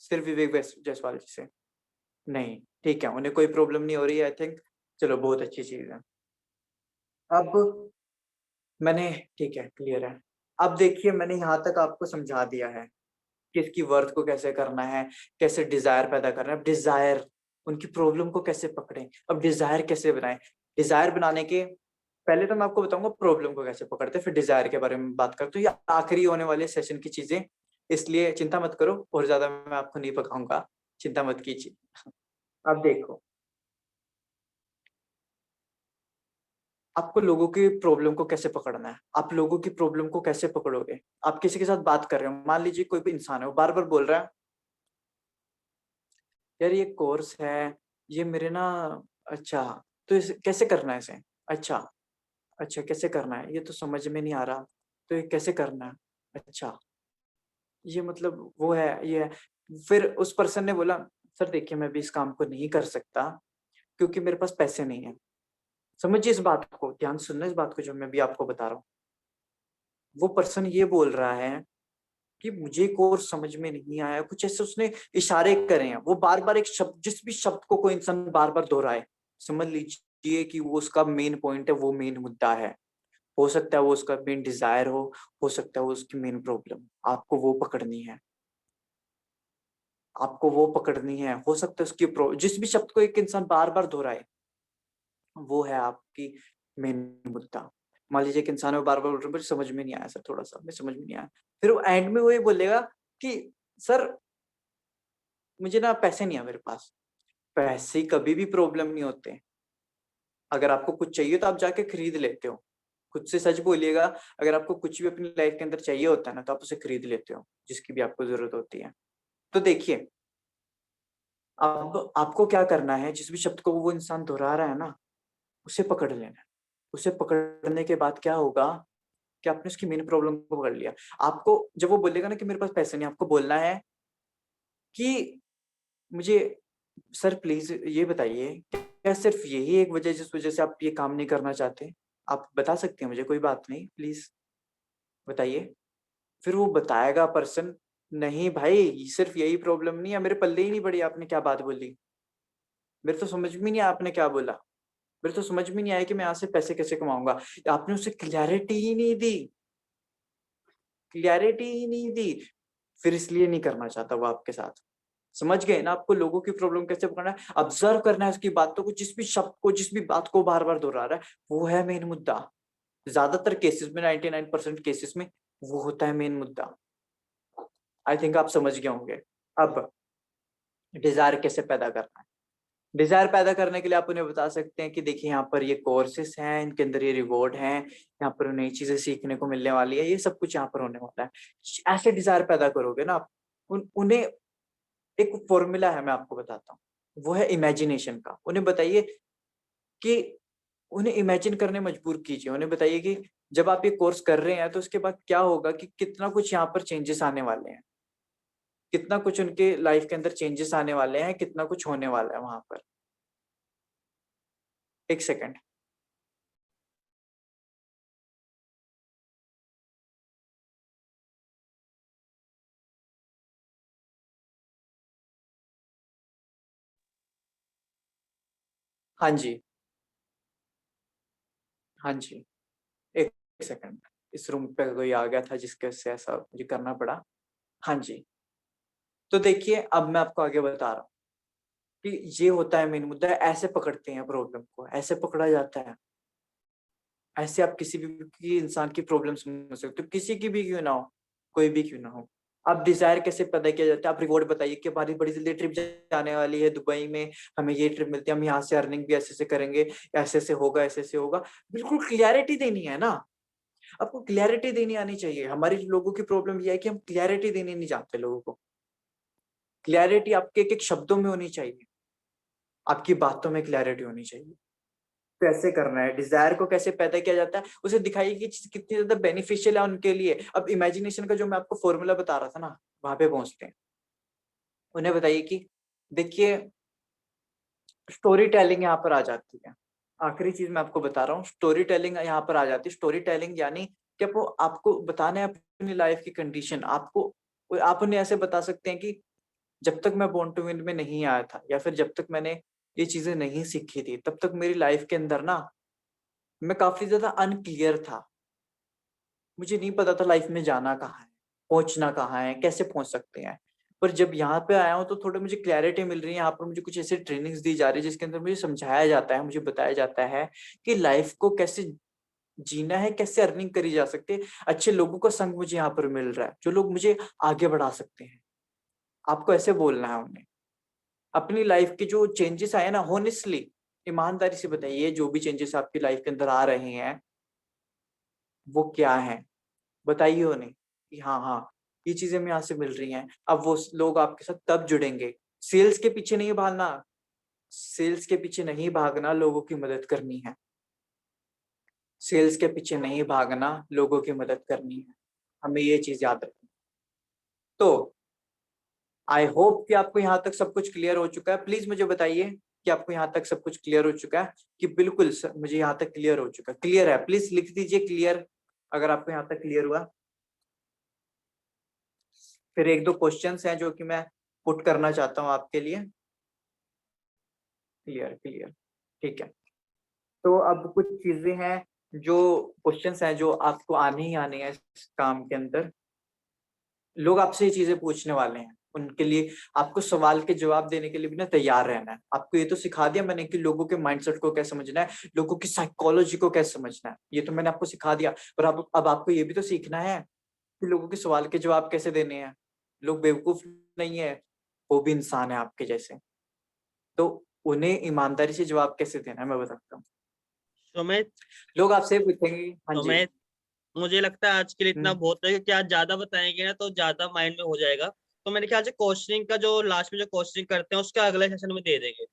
सिर्फ विवेक जायसवाल जी से? नहीं, ठीक है, उन्हें कोई प्रॉब्लम नहीं हो रही है आई थिंक। चलो बहुत अच्छी चीज है। अब मैंने, ठीक है क्लियर है। अब देखिए मैंने यहाँ तक आपको समझा दिया है कि इसकी वर्थ को कैसे करना है, कैसे डिजायर पैदा करना है। अब डिजायर, उनकी प्रॉब्लम को कैसे पकड़ें, अब डिजायर कैसे बनाएं। डिजायर बनाने के पहले तो मैं आपको बताऊंगा प्रॉब्लम को कैसे पकड़ते हैं, फिर डिजायर के बारे में बात करते हैं। ये आखिरी होने वाले सेशन की चीजें, इसलिए चिंता मत करो और ज्यादा मैं आपको नहीं पकाऊंगा, चिंता मत कीजिए। अब देखो, आपको लोगों की प्रॉब्लम को कैसे पकड़ना है। आप लोगों की प्रॉब्लम को कैसे पकड़ोगे? आप किसी के साथ बात कर रहे हो, मान लीजिए कोई भी इंसान है, वो बार बार बोल रहा है यार ये कोर्स है, ये मेरे ना, अच्छा तो इसे कैसे करना है इसे, अच्छा अच्छा कैसे करना है, ये तो समझ में नहीं आ रहा, तो ये कैसे करना है, अच्छा ये मतलब वो है ये है। फिर उस पर्सन ने बोला सर देखिए मैं भी इस काम को नहीं कर सकता क्योंकि मेरे पास पैसे नहीं है। समझिए इस बात को, ध्यान से सुनना इस बात को जो मैं भी आपको बता रहा हूँ। वो पर्सन ये बोल रहा है कि मुझे कोर्स समझ में नहीं आया, कुछ ऐसे उसने इशारे करे हैं। वो बार बार एक शब्द, जिस भी शब्द को कोई इंसान बार बार दोहराए, समझ लीजिए कि वो उसका मेन पॉइंट है, वो मेन मुद्दा है। हो सकता है वो उसका मेन डिजायर हो सकता है वो उसकी मेन प्रॉब्लम। आपको वो पकड़नी है, आपको वो पकड़नी है। हो सकता है उसकी जिस भी शब्द को एक इंसान बार बार दोहराए, वो है आपकी मेन मुद्दा। मान लीजिए एक इंसान है वो बार बार बोल रहा है मुझे समझ में नहीं आया सर, थोड़ा सा मैं समझ में नहीं आया। फिर वो एंड में वो ये बोलेगा कि सर मुझे ना पैसे नहीं है मेरे पास। पैसे कभी भी प्रॉब्लम नहीं होते। अगर आपको कुछ चाहिए तो आप जाके खरीद लेते हो। खुद से सच बोलिएगा, अगर आपको कुछ भी अपनी लाइफ के अंदर चाहिए होता है ना, तो आप उसे खरीद लेते हो, जिसकी भी आपको जरूरत होती है। तो देखिए, अब आपको क्या करना है, जिस भी शब्द को वो इंसान दोहरा रहा है ना, उसे पकड़ लेना है। उसे पकड़ने के बाद क्या होगा कि आपने उसकी मेन प्रॉब्लम को पकड़ लिया। आपको जब वो बोलेगा ना कि मेरे पास पैसे नहीं, आपको बोलना है कि मुझे सर प्लीज ये बताइए, क्या सिर्फ यही एक वजह जिस वजह से आप ये काम नहीं करना चाहते? आप बता सकते हैं मुझे, कोई बात नहीं प्लीज बताइए। फिर वो बताएगा पर्सन, नहीं भाई, सिर्फ यही प्रॉब्लम नहीं है, मेरे पल्ले ही नहीं पड़ी आपने क्या बात बोली। मेरे तो समझ में नहीं आया आपने क्या बोला। मेरे तो समझ में नहीं आया कि मैं यहाँ से पैसे कैसे कमाऊंगा। आपने उसे क्लैरिटी ही नहीं दी, क्लैरिटी ही नहीं दी। फिर इसलिए नहीं करना चाहता वो आपके साथ। समझ गए ना, आपको लोगों की प्रॉब्लम कैसे पकड़ना है, ऑब्जर्व करना है उसकी बातों को, जिस भी शब्द को, जिस भी बात को बार बार दोहरा रहा है, वो है मेन मुद्दा। ज्यादातर केसेस में, 99% केसेस में वो होता है मेन मुद्दा। आई थिंक आप समझ गए होंगे। अब डिजायर कैसे पैदा करना है। डिजायर पैदा करने के लिए आप उन्हें बता सकते हैं कि देखिए यहाँ पर ये कोर्सेस हैं, इनके अंदर ये रिवॉर्ड हैं, यहाँ पर नई चीजें सीखने को मिलने वाली है, ये सब कुछ यहाँ पर होने वाला है। ऐसे डिजायर पैदा करोगे ना आप, उन्हें एक फॉर्मूला है, मैं आपको बताता हूँ, वो है इमेजिनेशन का। उन्हें बताइए कि, उन्हें इमेजिन करने मजबूर कीजिए। उन्हें बताइए कि जब आप ये कोर्स कर रहे हैं तो उसके बाद क्या होगा, कि कितना कुछ यहाँ पर चेंजेस आने वाले हैं, कितना कुछ उनके लाइफ के अंदर चेंजेस आने वाले हैं, कितना कुछ होने वाला है वहां पर। एक सेकंड। हाँ जी, हाँ जी, एक सेकंड। इस रूम पे कोई आ गया था जिसके वजह से ऐसा मुझे करना पड़ा। हाँ जी, तो देखिए अब मैं आपको आगे बता रहा हूँ कि ये होता है मेन मुद्दा। ऐसे पकड़ते हैं प्रॉब्लम को, ऐसे पकड़ा जाता है। ऐसे आप किसी भी इंसान की प्रॉब्लम समझ सकते हो, किसी की भी क्यों ना हो, कोई भी क्यों ना हो। आप डिजायर कैसे पैदा किया जाता है, आप रिवॉर्ड बताइए कि हमारी बड़ी जल्दी ट्रिप जाने वाली है दुबई में, हमें ये ट्रिप मिलती है, हम यहाँ से अर्निंग भी ऐसे से करेंगे, ऐसे से होगा, ऐसे से होगा। बिल्कुल क्लियरिटी देनी है ना, आपको क्लियरिटी देनी आनी चाहिए। हमारी लोगों की प्रॉब्लम यह है कि हम क्लियरिटी देने नहीं जानते लोगों को। क्लियरिटी आपके एक एक शब्दों में होनी चाहिए, आपकी बातों में क्लियरिटी होनी चाहिए। कैसे करना है, डिजायर को कैसे पैदा किया जाता है, उसे दिखाइए कि चीज कितनी ज्यादा बेनिफिशियल है उनके लिए। अब इमेजिनेशन का जो मैं आपको फॉर्मूला बता रहा था ना, वहां पे पहुंचते हैं। उन्हें बताइए कि देखिए, स्टोरी टेलिंग यहाँ पर आ जाती है। आखिरी चीज मैं आपको बता रहा हूँ, स्टोरी टेलिंग यहाँ पर आ जाती है। स्टोरी टेलिंग यानी कि आपको बताना है अपनी लाइफ की कंडीशन। आपको, आप उन्हें ऐसे बता सकते हैं कि जब तक मैं बॉर्न टू विन में नहीं आया था, या फिर जब तक मैंने ये चीजें नहीं सीखी थी, तब तक मेरी लाइफ के अंदर ना मैं काफी ज्यादा अनक्लियर था। मुझे नहीं पता था लाइफ में जाना कहाँ है, पहुंचना कहाँ है, कैसे पहुंच सकते हैं। पर जब यहाँ पे आया हूँ तो थोड़ा मुझे क्लैरिटी मिल रही है। यहाँ पर मुझे कुछ ऐसे ट्रेनिंग्स दी जा रही है जिसके अंदर मुझे समझाया जाता है, मुझे बताया जाता है कि लाइफ को कैसे जीना है, कैसे अर्निंग करी जा सकती है। अच्छे लोगों का संग मुझे यहाँ पर मिल रहा है, जो लोग मुझे आगे बढ़ा सकते हैं। आपको ऐसे बोलना है उन्हें। अपनी लाइफ के जो चेंजेस आए ना, होनेस्टली, ईमानदारी से बताइए, जो भी चेंजेस आपकी लाइफ के अंदर आ रहे हैं वो क्या है, बताइए उन्हें कि हाँ हाँ, ये चीजें हमें यहाँ से मिल रही हैं। अब वो लोग आपके साथ तब जुड़ेंगे। सेल्स के पीछे नहीं भागना, सेल्स के पीछे नहीं भागना, लोगों की मदद करनी है। सेल्स के पीछे नहीं भागना, लोगों की मदद करनी है। हमें ये चीज याद रखनी। तो आई होप कि आपको यहाँ तक सब कुछ क्लियर हो चुका है। प्लीज मुझे बताइए कि आपको यहाँ तक सब कुछ क्लियर हो चुका है, कि बिल्कुल सर मुझे यहाँ तक क्लियर हो चुका है। क्लियर है, प्लीज लिख दीजिए क्लियर, अगर आपको यहाँ तक क्लियर हुआ। फिर एक दो क्वेश्चंस हैं जो कि मैं पुट करना चाहता हूँ आपके लिए। क्लियर, क्लियर, ठीक है। तो अब कुछ चीजें हैं, जो क्वेश्चंस हैं जो आपको आने ही आने हैं इस काम के अंदर। लोग आपसे ये चीजें पूछने वाले हैं, उनके लिए आपको सवाल के जवाब देने के लिए भी ना तैयार रहना है। आपको ये तो सिखा दिया मैंने कि लोगों के माइंडसेट को कैसे समझना है, लोगों की साइकोलॉजी को कैसे समझना है, ये तो मैंने आपको सिखा दिया। पर अब आपको ये भी तो सीखना है कि लोगों के सवाल के जवाब कैसे देने हैं। लोग बेवकूफ नहीं है, वो भी इंसान है आपके जैसे। तो उन्हें ईमानदारी से जवाब कैसे देना है मैं बताता हूँ। तो मैं लोग आपसे पूछेंगे, हाँ तो जी। मैं मुझे लगता है आज के लिए इतना हम्म। बहुत है, क्योंकि आज ज्यादा बताएंगे ना तो ज्यादा माइंड में हो जाएगा। तो मेरे ख्याल से क्वेश्चनिंग का जो लास्ट में जो क्वेश्चनिंग करते हैं उसका अगले सेशन में दे देंगे,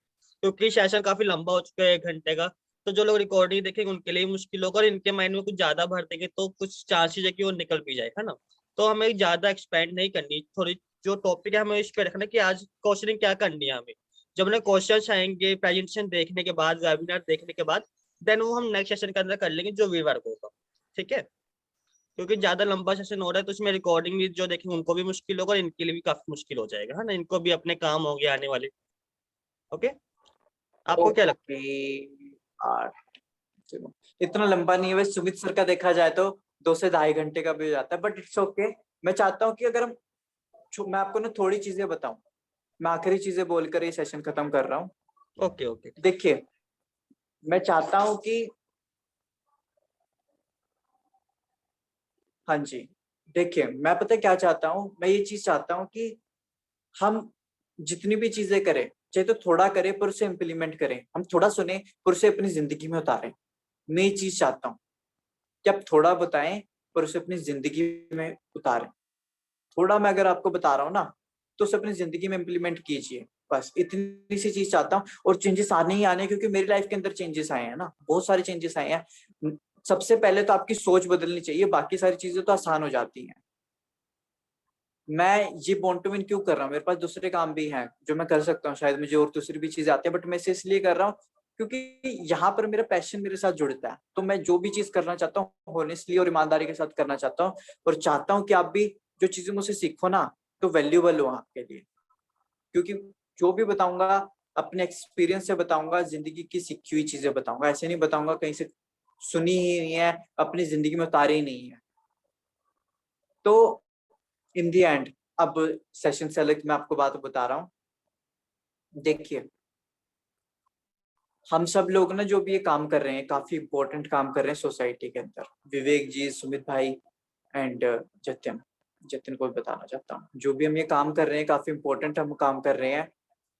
क्योंकि सेशन काफी लंबा हो चुका है 1 घंटे का। तो जो लोग रिकॉर्डिंग देखेंगे उनके लिए मुश्किल होगा, और इनके माइंड में कुछ ज्यादा भर देंगे तो कुछ चांसेस है कि वो निकल भी जाए, है ना। तो हमें ज्यादा एक्सपेंड नहीं करनी, थोड़ी जो टॉपिक है हमें इस पे रखना कि आज क्वेश्चनिंग क्या करनी है हमें। जब हमें क्वेश्चन आएंगे प्रेजेंटेशन देखने के बाद, वेबिनार देखने के बाद, देन वो हम नेक्स्ट सेशन के अंदर कर लेंगे जो वीवर होगा। ठीक है। क्योंकि ज्यादा लंबा सेशन हो रहा है तो उसमें रिकॉर्डिंग भी जो देखेंगे उनको भी मुश्किल होगा और इनके लिए भी काफी मुश्किल हो जाएगा, है ना, इनको भी अपने काम होंगे आने वाले। ओके, आपको क्या लगता ओके। 8, चलो इतना लंबा नहीं है वैसे, सुमित सर का देखा जाए तो 2 से 2.5 घंटे का भी हो जाता है, बट इट्स ओके। मैं चाहता हूँ कि अगर मैं आपको ना थोड़ी चीजें बताऊं, मैं आखिरी चीजें बोलकर ये सेशन खत्म कर रहा हूँ। है? Okay okay. देखिए, मैं चाहता हूँ कि, हाँ जी, देखिए मैं पता है क्या चाहता हूँ, मैं ये चीज चाहता हूँ कि हम जितनी भी चीजें करें, चाहे तो थोड़ा करें पर उसे इम्प्लीमेंट करें, हम थोड़ा सुने पर उसे अपनी जिंदगी में उतारें। मैं ये चीज चाहता हूँ कि आप थोड़ा बताएं पर उसे अपनी जिंदगी में उतारें। थोड़ा मैं अगर आपको बता रहा हूँ ना, तो उसे अपनी जिंदगी में इम्प्लीमेंट कीजिए। बस इतनी सी चीज चाहता हूँ, और चेंजेस आने ही आने हैं, क्योंकि मेरी लाइफ के अंदर चेंजेस आए हैं ना, बहुत सारे चेंजेस आए हैं। सबसे पहले तो आपकी सोच बदलनी चाहिए, बाकी सारी चीजें तो आसान हो जाती हैं। मैं ये बॉन्ड टू विन क्यों कर रहा हूँ, मेरे पास दूसरे काम भी हैं जो मैं कर सकता हूँ, शायद मुझे और दूसरी भी चीजें आती है, बट मैं इसे इसलिए कर रहा हूँ क्योंकि यहाँ पर मेरा पैशन मेरे साथ जुड़ता है। तो मैं जो भी चीज करना चाहता हूँ होनेस्टली और ईमानदारी के साथ करना चाहता हूँ, और चाहता हूँ कि आप भी जो चीजें मुझसे सीखो ना, तो वैल्यूबल हो आपके लिए। क्योंकि जो भी बताऊंगा अपने एक्सपीरियंस से बताऊंगा, जिंदगी की सीखी हुई चीजें बताऊंगा, ऐसे नहीं बताऊंगा कहीं से सुनी ही नहीं है, अपनी जिंदगी में उतारी ही नहीं है। तो इन दी एंड, अब सेशन से अलग मैं आपको बात बता रहा हूँ। देखिए, हम सब लोग ना जो भी ये काम कर रहे हैं, काफी इंपॉर्टेंट काम कर रहे हैं सोसाइटी के अंदर। विवेक जी, सुमित भाई एंड जतिन, जतिन को भी बताना चाहता हूँ, जो भी हम ये काम कर रहे हैं काफी इंपॉर्टेंट हम काम कर रहे हैं।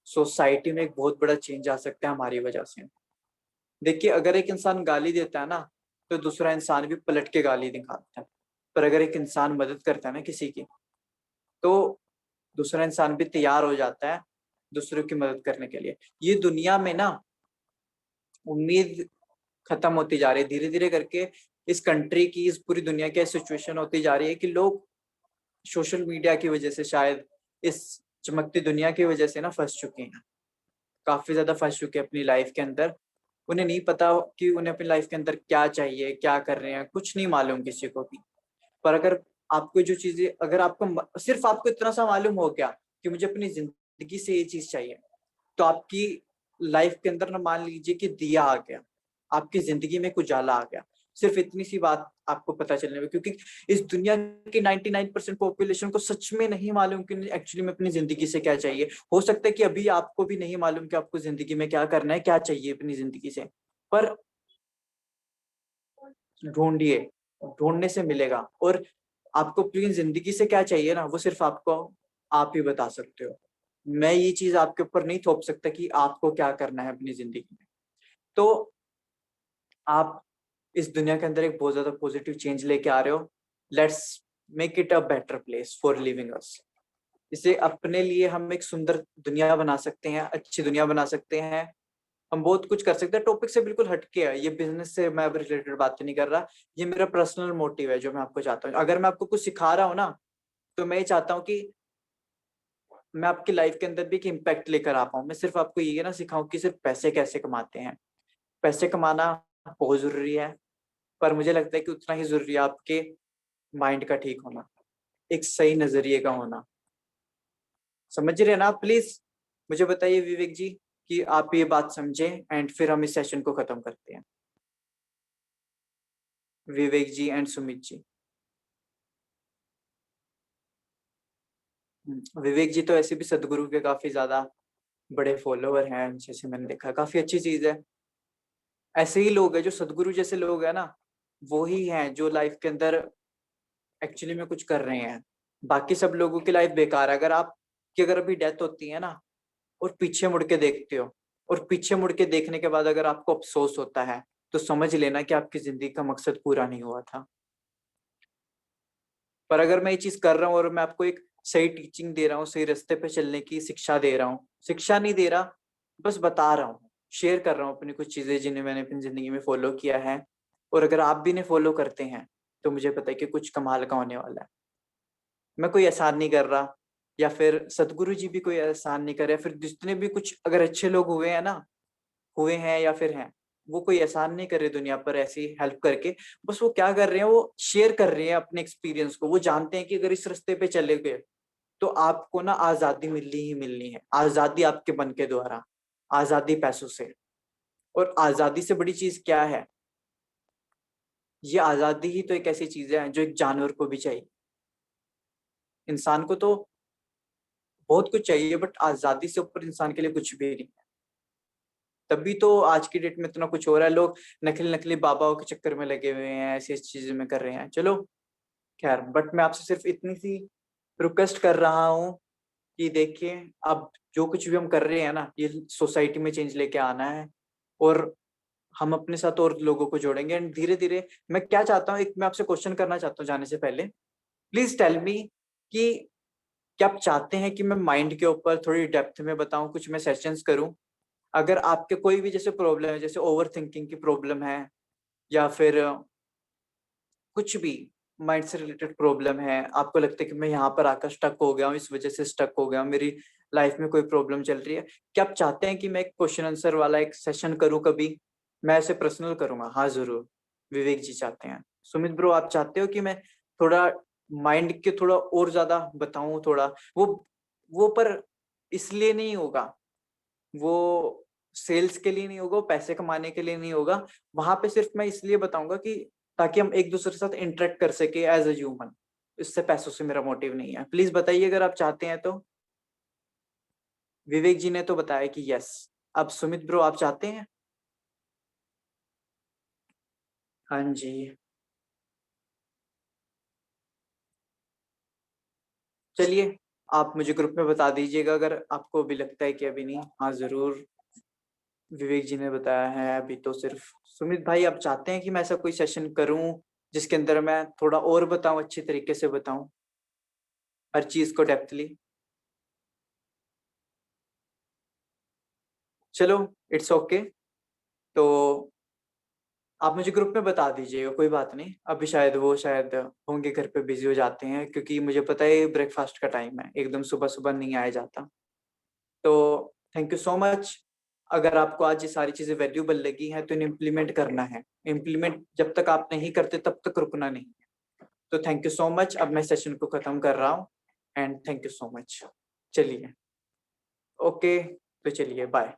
सोसाइटी में एक बहुत बड़ा चेंज आ सकता है हमारी वजह से। देखिए, अगर एक इंसान गाली देता है ना, तो दूसरा इंसान भी पलट के गाली निकालता है। पर अगर एक इंसान मदद करता है ना किसी की, तो दूसरा इंसान भी तैयार हो जाता है दूसरों की मदद करने के लिए। ये दुनिया में ना उम्मीद खत्म होती जा रही है धीरे धीरे करके। इस कंट्री की, इस पूरी दुनिया की सिचुएशन होती जा रही है कि लोग सोशल मीडिया की वजह से, शायद इस चमकती दुनिया की वजह से ना फंस चुके हैं, काफी ज्यादा फंस चुके हैं अपनी लाइफ के अंदर। उन्हें नहीं पता कि उन्हें अपनी लाइफ के अंदर क्या चाहिए, क्या कर रहे हैं, कुछ नहीं मालूम किसी को भी। पर अगर आपको जो चीजें, अगर आपको सिर्फ आपको इतना सा मालूम हो गया कि मुझे अपनी जिंदगी से ये चीज चाहिए, तो आपकी लाइफ के अंदर ना मान लीजिए कि दिया आ गया, आपकी जिंदगी में कुछ उजाला आ गया। सिर्फ इतनी सी बात आपको पता चलने में, क्योंकि इस दुनिया की 99% पॉपुलेशन को सच में नहीं मालूम कि एक्चुअली में अपनी जिंदगी से क्या चाहिए। हो सकता है कि अभी आपको भी नहीं मालूम कि आपको जिंदगी में क्या करना है, क्या चाहिए अपनी जिंदगी से। पर ढूंढिए, ढूंढने से मिलेगा। और आपको अपनी जिंदगी से क्या चाहिए ना, वो सिर्फ आपको आप ही बता सकते हो। मैं ये चीज आपके ऊपर नहीं थोप सकता कि आपको क्या करना है अपनी जिंदगी में। तो आप इस दुनिया के अंदर एक बहुत ज्यादा पॉजिटिव चेंज लेके आ रहे हो। Let's make it a better place for living us. इसे अपने लिए हम एक सुंदर दुनिया बना सकते हैं, अच्छी दुनिया बना सकते हैं। हम बहुत कुछ कर सकते हैं। टॉपिक से बिल्कुल हटके है, ये बिजनेस से मैं अब रिलेटेड बात नहीं कर रहा। ये मेरा पर्सनल मोटिव है जो मैं आपको चाहता हूँ। अगर मैं आपको कुछ सिखा रहा हूँ ना, तो मैं ये चाहता हूँ कि मैं आपकी लाइफ के अंदर भी एक इम्पैक्ट लेकर आ पाऊँ। मैं सिर्फ आपको ये ना सिखाऊं कि सिर्फ पैसे कैसे कमाते हैं। पैसे कमाना बहुत जरूरी है, पर मुझे लगता है कि उतना ही जरूरी है आपके माइंड का ठीक होना, एक सही नजरिए का होना। समझ रहे हैं ना आप? प्लीज मुझे बताइए विवेक जी कि आप ये बात समझें, एंड फिर हम इस सेशन को खत्म करते हैं। विवेक जी एंड सुमित जी। विवेक जी तो ऐसे भी सदगुरु के काफी ज्यादा बड़े फॉलोवर हैं, जैसे मैंने देखा, काफी अच्छी चीज है। ऐसे ही लोग हैं जो सदगुरु जैसे लोग हैं ना, वो ही हैं जो लाइफ के अंदर एक्चुअली में कुछ कर रहे हैं। बाकी सब लोगों की लाइफ बेकार है। अगर आपकी अगर अभी डेथ होती है ना, और पीछे मुड़ के देखते हो, और पीछे मुड़ के देखने के बाद अगर आपको अफसोस होता है, तो समझ लेना कि आपकी जिंदगी का मकसद पूरा नहीं हुआ था। पर अगर मैं ये चीज कर रहा हूँ और मैं आपको एक सही टीचिंग दे रहा हूँ, सही रास्ते पे चलने की शिक्षा दे रहा हूँ, शिक्षा नहीं दे रहा, बस बता रहा हूँ, शेयर कर रहा हूँ अपनी कुछ चीजें जिन्हें मैंने अपनी जिंदगी में फॉलो किया है। और अगर आप भी इन्हें फॉलो करते हैं, तो मुझे पता है कि कुछ कमाल का होने वाला है। मैं कोई एहसान नहीं कर रहा, या फिर सतगुरु जी भी कोई एहसान नहीं कर रहे, फिर जितने भी कुछ अगर अच्छे लोग हुए हैं ना, हुए हैं या फिर हैं, वो कोई एहसान नहीं कर रहे दुनिया पर ऐसी हेल्प करके, बस वो क्या कर रहे हैं, वो शेयर कर रहे हैं अपने एक्सपीरियंस को। वो जानते हैं कि अगर इस रास्ते पे चले गए तो आपको ना आजादी मिलनी ही मिलनी है, आजादी आपके मन के द्वारा, आजादी पैसों से। और आजादी से बड़ी चीज क्या है? ये आजादी ही तो एक ऐसी चीज है जो एक जानवर को भी चाहिए। इंसान को तो बहुत कुछ चाहिए, बट आजादी से ऊपर इंसान के लिए कुछ भी नहीं। तभी तो आज की डेट में इतना कुछ हो रहा है, लोग नकली नकली बाबाओं के चक्कर में लगे हुए हैं, ऐसी ऐसी चीजें में कर रहे हैं। चलो खैर, बट मैं आपसे सिर्फ इतनी सी रिक्वेस्ट कर रहा हूँ कि देखिए, अब जो कुछ भी हम कर रहे हैं ना, ये सोसाइटी में चेंज लेके आना है, और हम अपने साथ और लोगों को जोड़ेंगे। एंड धीरे धीरे मैं क्या चाहता हूँ, एक मैं आपसे क्वेश्चन करना चाहता हूँ जाने से पहले। प्लीज टेल मी कि क्या आप चाहते हैं कि मैं माइंड के ऊपर थोड़ी डेप्थ में बताऊं, कुछ मैं सेशंस करूं? अगर आपके कोई भी जैसे प्रॉब्लम है, जैसे ओवर थिंकिंग की प्रॉब्लम है, या फिर कुछ भी माइंड से रिलेटेड प्रॉब्लम है, आपको लगता है कि मैं यहाँ पर आकर स्टक हो गया हूँ, इस वजह से स्टक हो गया हूँ, मेरी लाइफ में कोई प्रॉब्लम चल रही है, क्या आप चाहते हैं कि मैं एक क्वेश्चन आंसर वाला एक सेशन करूँ कभी? मैं ऐसे पर्सनल करूंगा, हाँ जरूर। विवेक जी चाहते हैं, सुमित ब्रो आप चाहते हो कि मैं थोड़ा माइंड के थोड़ा और ज्यादा बताऊं थोड़ा? वो पर इसलिए नहीं होगा, वो सेल्स के लिए नहीं होगा, वो पैसे कमाने के लिए नहीं होगा। वहां पे सिर्फ मैं इसलिए बताऊंगा कि ताकि हम एक दूसरे के साथ इंटरेक्ट कर सके एज अ ह्यूमन। इससे पैसों से मेरा मोटिव नहीं है। प्लीज बताइए अगर आप चाहते हैं तो। विवेक जी ने तो बताया कि यस। अब सुमित ब्रो आप चाहते हैं? हाँ जी। चलिए, आप मुझे ग्रुप में बता दीजिएगा अगर आपको अभी लगता है कि अभी नहीं। हाँ जरूर, विवेक जी ने बताया है अभी तो सिर्फ। सुमित भाई आप चाहते हैं कि मैं ऐसा कोई सेशन करूं जिसके अंदर मैं थोड़ा और बताऊं, अच्छी तरीके से बताऊं हर चीज को डेप्थली? चलो, इट्स ओके। तो आप मुझे ग्रुप में बता दीजिएगा, कोई बात नहीं। अभी शायद वो शायद होंगे घर पे, बिजी हो जाते हैं, क्योंकि मुझे पता है ब्रेकफास्ट का टाइम है, एकदम सुबह सुबह नहीं आया जाता। तो थैंक यू सो मच। अगर आपको आज ये सारी चीजें वैल्यूबल लगी हैं तो इन्हें इम्प्लीमेंट करना है। इम्प्लीमेंट जब तक आप नहीं करते तब तक रुकना नहीं। तो थैंक यू सो मच। अब मैं सेशन को खत्म कर रहा हूँ। And thank you so much. चलिए, ओके, तो चलिए बाय।